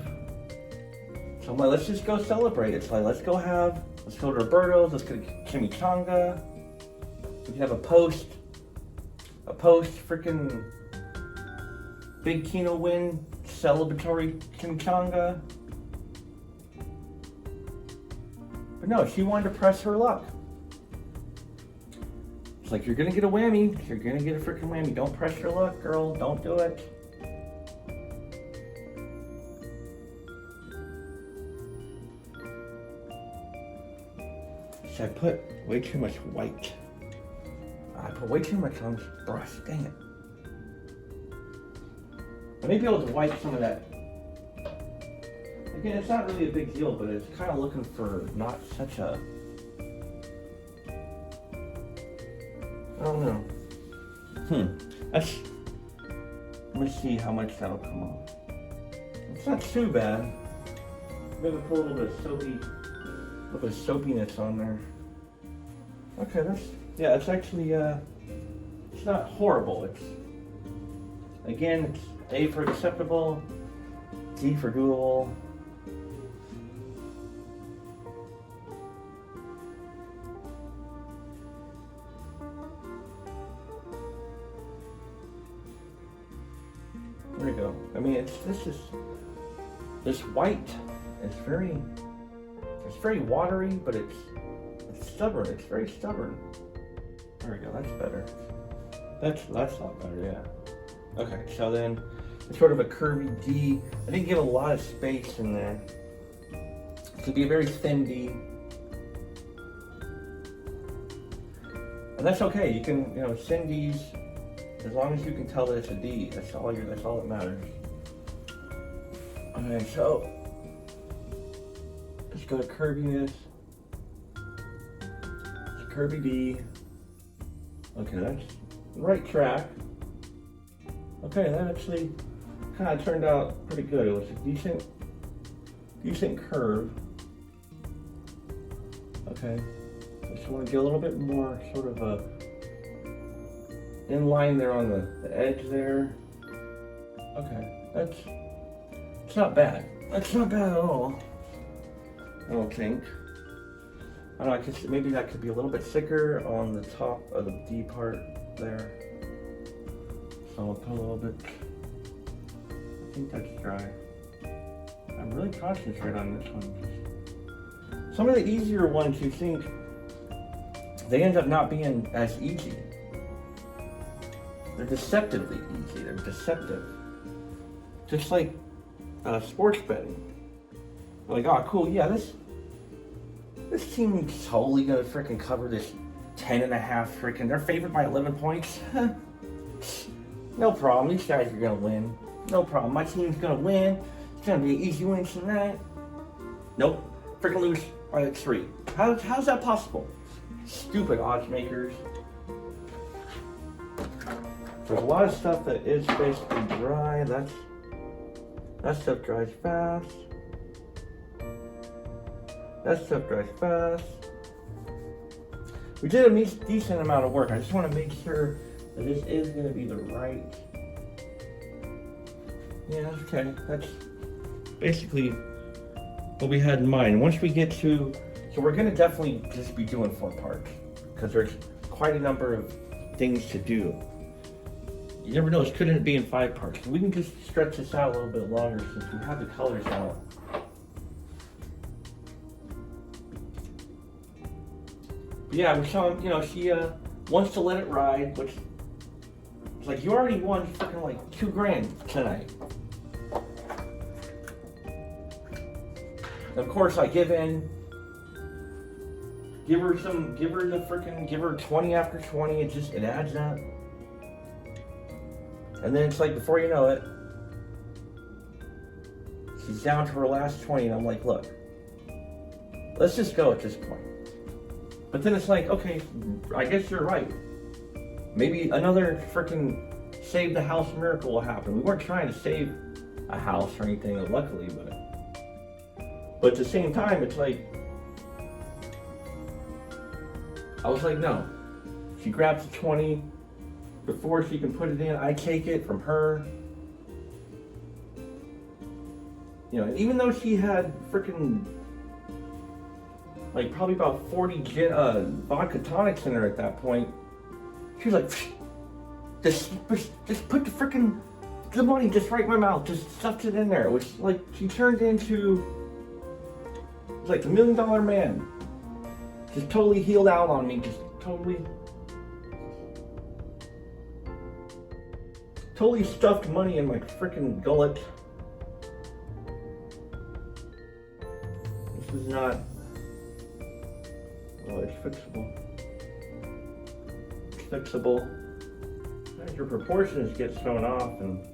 So I'm like, let's just go celebrate. It's like, let's go to Roberto's, let's go to Chimichanga. We can have a post freaking big Kino win celebratory Chimichanga. But no, she wanted to press her luck. It's like, you're gonna get a whammy. You're gonna get a freaking whammy. Don't press your luck, girl. Don't do it. I put way too much white. I put way too much on this brush, dang it. I may be able to wipe some of that. Again, it's not really a big deal, but it's kind of looking for not such a... I don't know. That's... Let me see how much that'll come off. It's not too bad. Maybe put a little bit of soapiness on there. Okay, that's... Yeah, it's actually, it's not horrible. It's... Again, it's A for acceptable, D for doable. There you go. I mean, this white is very watery, but it's stubborn. It's very stubborn. There we go. That's better. That's a lot better. Yeah. Okay. So then it's sort of a curvy D. I didn't give a lot of space in there. It could be a very thin D, and that's okay. You can thin Ds. As long as you can tell that it's a D, that's all that matters. Okay, so let's go to curviness. It's a curvy D. Okay, that's the right track. Okay, that actually kind of turned out pretty good. It was a decent curve. Okay, I just want to get a little bit more sort of a in line there on the edge there. Okay, it's not bad. That's not bad at all. I don't think. I don't know, I guess maybe that could be a little bit thicker on the top of the D part there. So I'll put a little bit. I think that's dry. I'm really concentrating on this one. Some of the easier ones you think, they end up not being as easy. They're deceptively easy. They're deceptive. Just like sports betting. Like, oh, cool, yeah, this team's totally gonna freaking cover this 10.5 freaking. They're favored by 11 points. No problem. These guys are gonna win. No problem. My team's gonna win. It's gonna be an easy win tonight. Nope. Freaking lose by like 3. How's that possible? Stupid odds makers. There's a lot of stuff that is basically dry. That stuff dries fast. That stuff dries fast. We did a decent amount of work. I just want to make sure that this is going to be the right. Yeah, okay. That's basically what we had in mind. Once we get to, so we're going to definitely just be doing 4 parts because there's quite a number of things to do. You never know, this couldn't be in 5 parts. We can just stretch this out a little bit longer since we have the colors out. But yeah, we saw, she wants to let it ride, which it's like, you already won freaking like $2,000 tonight. And of course I give in. Give her 20 after 20, it adds up. And then it's like, before you know it, she's down to her last 20, and I'm like, look, let's just go at this point. But then it's like, okay, I guess you're right. Maybe another freaking save the house miracle will happen. We weren't trying to save a house or anything, luckily, but at the same time, it's like, I was like, no. She grabs the 20. Before she can put it in, I take it from her. And even though she had freaking, like, probably about 40 vodka tonics in her at that point, she was like, just put the money just right in my mouth, just stuffed it in there. It was like, she turned into, like, the $1 Million Man. Just totally healed out on me, just totally stuffed money in my freaking gullet. This is not. Oh Oh, it's fixable. It's fixable. As your proportions get thrown off, and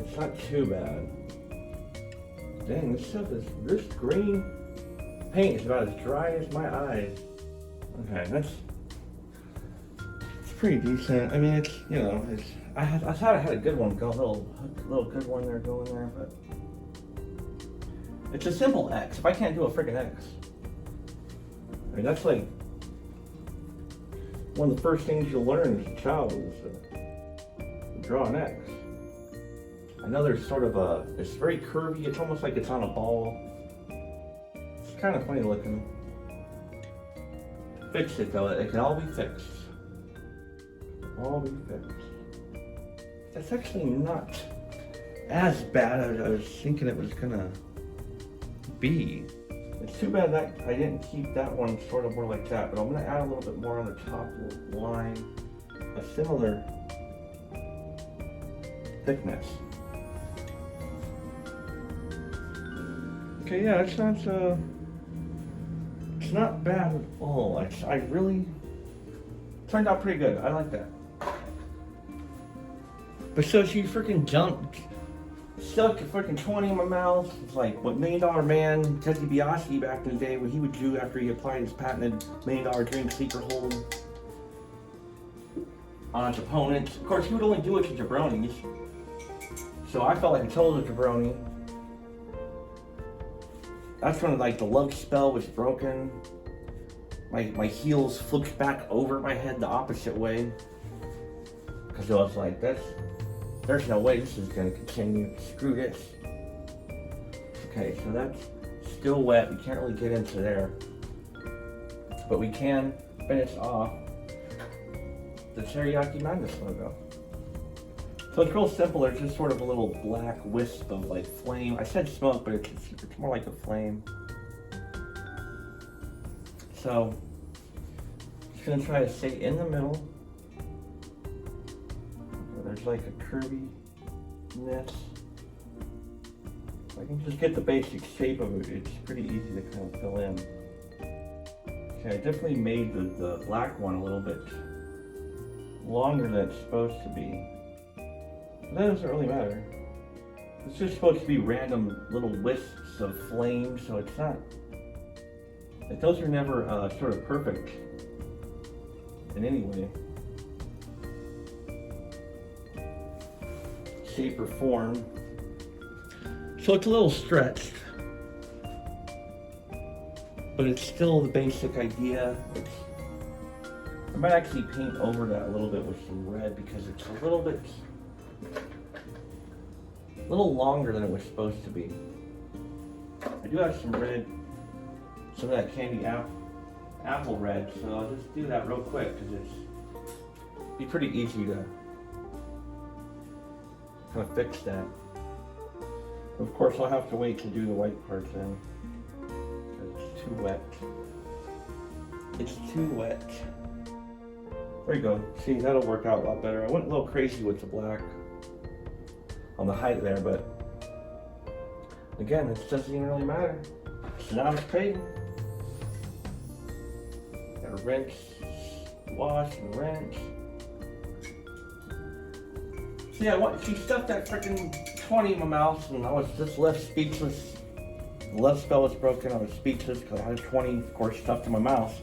it's not too bad. Dang, this green paint is about as dry as my eyes. Okay, it's pretty decent. I mean, it's, you know, I thought I had a good one, a little good one there going there, but it's a simple X. If I can't do a freaking X, I mean, that's like one of the first things you'll learn as a child is to draw an X. I know there's sort of it's very curvy. It's almost like it's on a ball. It's kind of funny looking. Fix it though. It can all be fixed. All be fixed. That's actually not as bad as I was thinking it was gonna be. It's too bad that I didn't keep that one sort of more like that, but I'm gonna add a little bit more on the top line, a similar thickness. Okay, yeah, it's not bad at all. I really turned out pretty good. I like that. But so she freaking stuck a freaking 20 in my mouth. It's like what $1 Million Man Ted DiBiase back in the day, what he would do after he applied his patented $1 Million drink secret hold on his opponents. Of course, he would only do it to jabronis. So I felt like a total jabroni. That's when like the love spell was broken. My heels flipped back over my head the opposite way. Because I was like, there's no way this is going to continue. Screw this. Okay, so that's still wet. We can't really get into there. But we can finish off the Teriyaki Madness logo. So it's real simple. There's just sort of a little black wisp of like flame. I said smoke, but it's more like a flame. So just gonna try to stay in the middle. There's like a curviness. I can just get the basic shape of it. It's pretty easy to kind of fill in. Okay, I definitely made the black one a little bit longer than it's supposed to be. That doesn't really matter. It's just supposed to be random little wisps of flame, so it's not. Like, those are never sort of perfect in any way, shape or form. So it's a little stretched, but it's still the basic idea. I might actually paint over that a little bit with some red because it's a little longer than it was supposed to be. I do have some red, some of that candy apple red, so I'll just do that real quick because it'd be pretty easy to kind of fix that. Of course, I'll have to wait to do the white parts in. It's too wet. It's too wet. There you go. See, that'll work out a lot better. I went a little crazy with the black on the height there, but again, it doesn't even really matter. It's not as painting. Gotta rinse, wash, and rinse. So yeah, she stuffed that freaking 20 in my mouth, and I was just left speechless. The left spell was broken. I was speechless because I had 20, of course, stuffed in my mouth.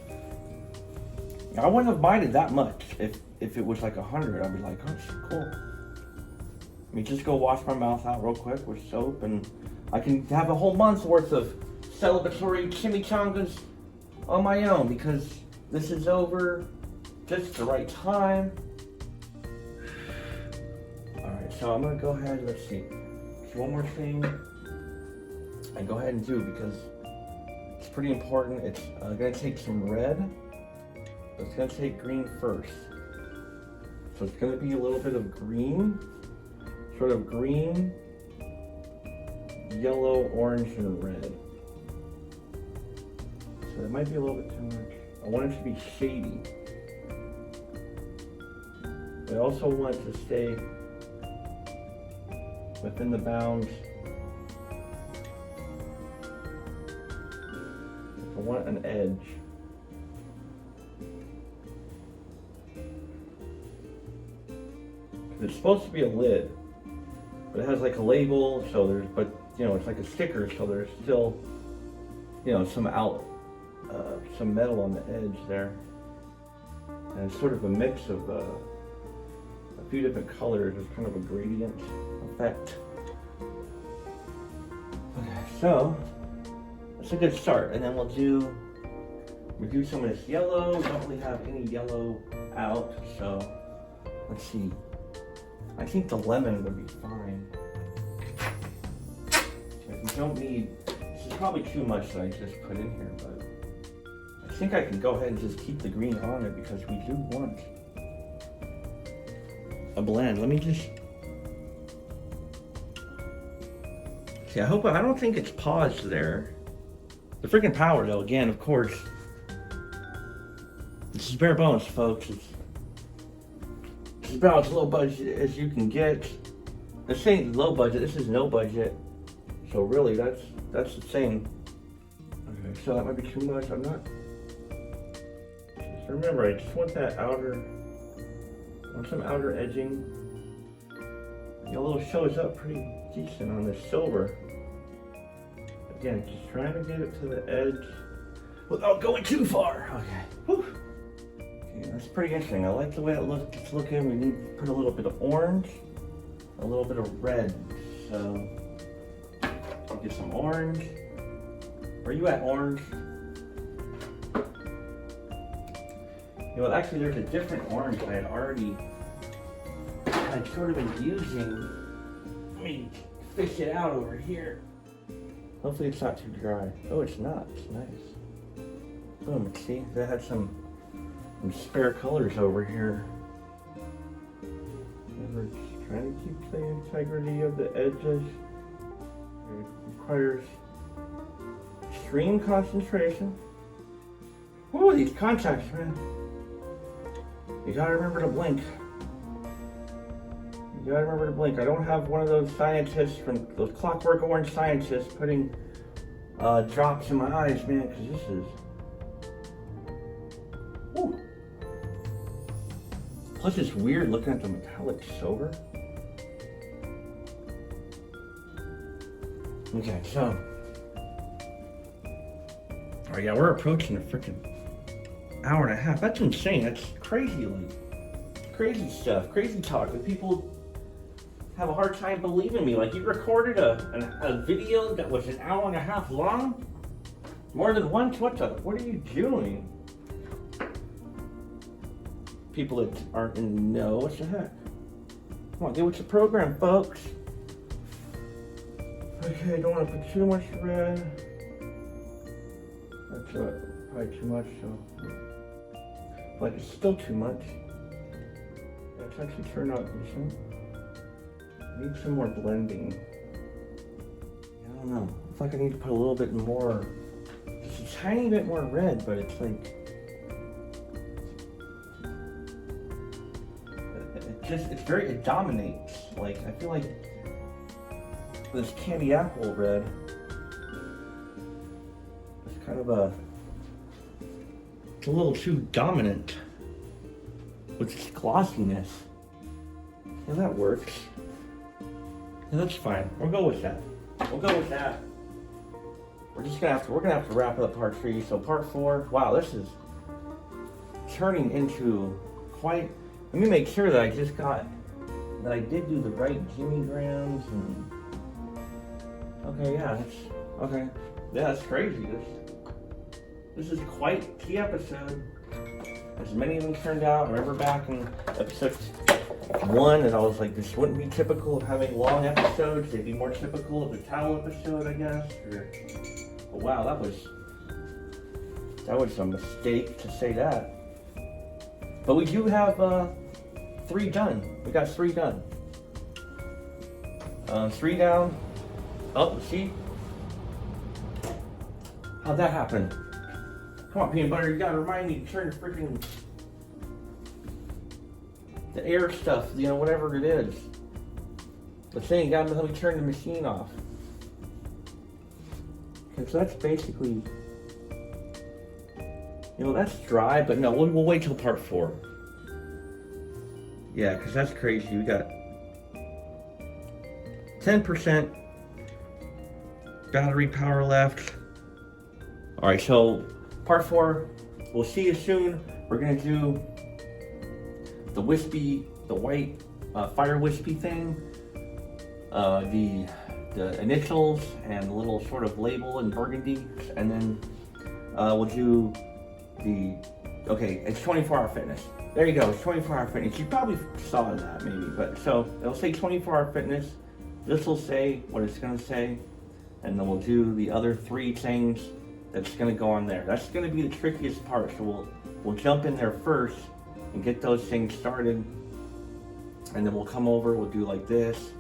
I wouldn't have minded that much if it was like 100. I'd be like, oh, it's cool. Let me just go wash my mouth out real quick with soap, and I can have a whole month's worth of celebratory chimichangas on my own because this is over just the right time. Alright, so I'm gonna go ahead, let's see. One more thing I go ahead and do because it's pretty important. It's gonna take some red. It's gonna take green first. So it's gonna be a little bit of green, sort of green, yellow, orange, and red. So it might be a little bit too much. I want it to be shady. I also want it to stay within the bounds. I want an edge. It's supposed to be a lid, but it has like a label, so there's, but you know, it's like a sticker, so there's still, you know, some metal on the edge there. And it's sort of a mix of a few different colors. It's kind of a gradient effect. Okay, so that's a good start. And then we'll do some of this yellow. We don't really have any yellow out, so let's see. I think the lemon would be fine. We don't need, this is probably too much that I just put in here, but I think I can go ahead and just keep the green on it because we do want a blend. Let me just, see, I don't think it's paused there. The freaking power though, again, of course. This is bare bones, folks. It's about as low budget as you can get. This ain't low budget, this is no budget. So really, that's the same. Okay, so that might be too much. I'm not. Just remember, I just want that outer. Want some outer edging. Yellow shows up pretty decent on this silver. Again, just trying to get it to the edge without going too far. Okay. Whew. Okay, that's pretty interesting. I like the way it's looking. We need to put a little bit of orange, a little bit of red. So. Get some orange. Where you at, orange? You know, actually, there's a different orange I had sort of been using. Let me fish it out over here. Hopefully, it's not too dry. Oh, it's not. It's nice. Boom. See, that had some spare colors over here. We're just trying to keep the integrity of the edges. It requires extreme concentration. Whoa, these contacts, man. You gotta remember to blink. You gotta remember to blink. I don't have one of those scientists from those Clockwork Orange scientists putting drops in my eyes, man, because this is. Whew. Plus, it's weird looking at the metallic silver. Okay, so. Oh yeah, we're approaching a freaking hour and a half. That's insane. That's crazy, like, crazy stuff, crazy talk. Like, people have a hard time believing me. Like, you recorded a video that was an hour and a half long? More than once? What are you doing? People that aren't in the know, what the heck? Come on, get with the program, folks. Okay, I don't want to put too much red. That's probably too much, so. But it's still too much. That's actually turned out decent. Need some more blending. I don't know. I feel like I need to put a little bit more, just a tiny bit more red, but it's like, it dominates. Like, I feel like this candy apple red is kind of it's a little too dominant with its glossiness. Yeah, that works. Yeah, that's fine. We'll go with that. We're gonna have to wrap up part 3. So part 4, wow, this is turning into quite. Let me make sure that I did do the right Jimmy Grams and. Okay, yeah, that's crazy. This is quite the episode. As many of them turned out. I remember back in episode 1, and I was like, this wouldn't be typical of having long episodes. They'd be more typical of the towel episode, I guess. But wow, that was a mistake to say that. But we do have 3 done. We got 3 done. 3 down. Oh, see? How'd that happen? Come on, peanut butter, you gotta remind me to turn the freaking the air stuff, you know, whatever it is. The thing, you gotta help me turn the machine off. Okay, so that's basically, you know, that's dry, but no, we'll wait till part 4. Yeah, because that's crazy. We got 10% battery power left. All right, so part 4, we'll see you soon. We're gonna do the white fire wispy thing, the initials and the little sort of label in burgundy, and then we'll do okay, it's 24-hour fitness. There you go, it's 24-hour fitness. You probably saw that maybe, but so it'll say 24-hour fitness. This will say what it's gonna say, and then we'll do the other 3 things that's gonna go on there. That's gonna be the trickiest part, so we'll jump in there first and get those things started, and then we'll come over, we'll do like this.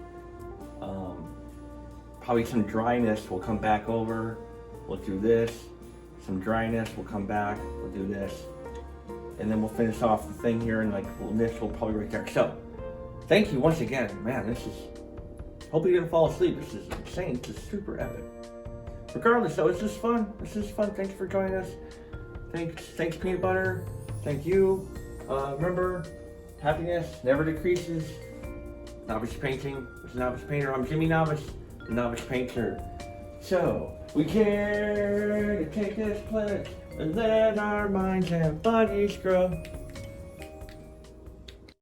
Probably some dryness, we'll come back over, we'll do this. Some dryness, we'll come back, we'll do this. And then we'll finish off the thing here, and like this will probably right there. So, thank you once again. Man, this is, hope you didn't fall asleep. This is insane, this is super epic. Regardless though, it's just fun. This is fun, thanks for joining us. Thanks Peanut Butter, thank you. Remember, happiness never decreases. Novice Painting with Novice Painter. I'm Jimmy Novice, the Novice Painter. So, we care to take this pledge and let our minds and bodies grow.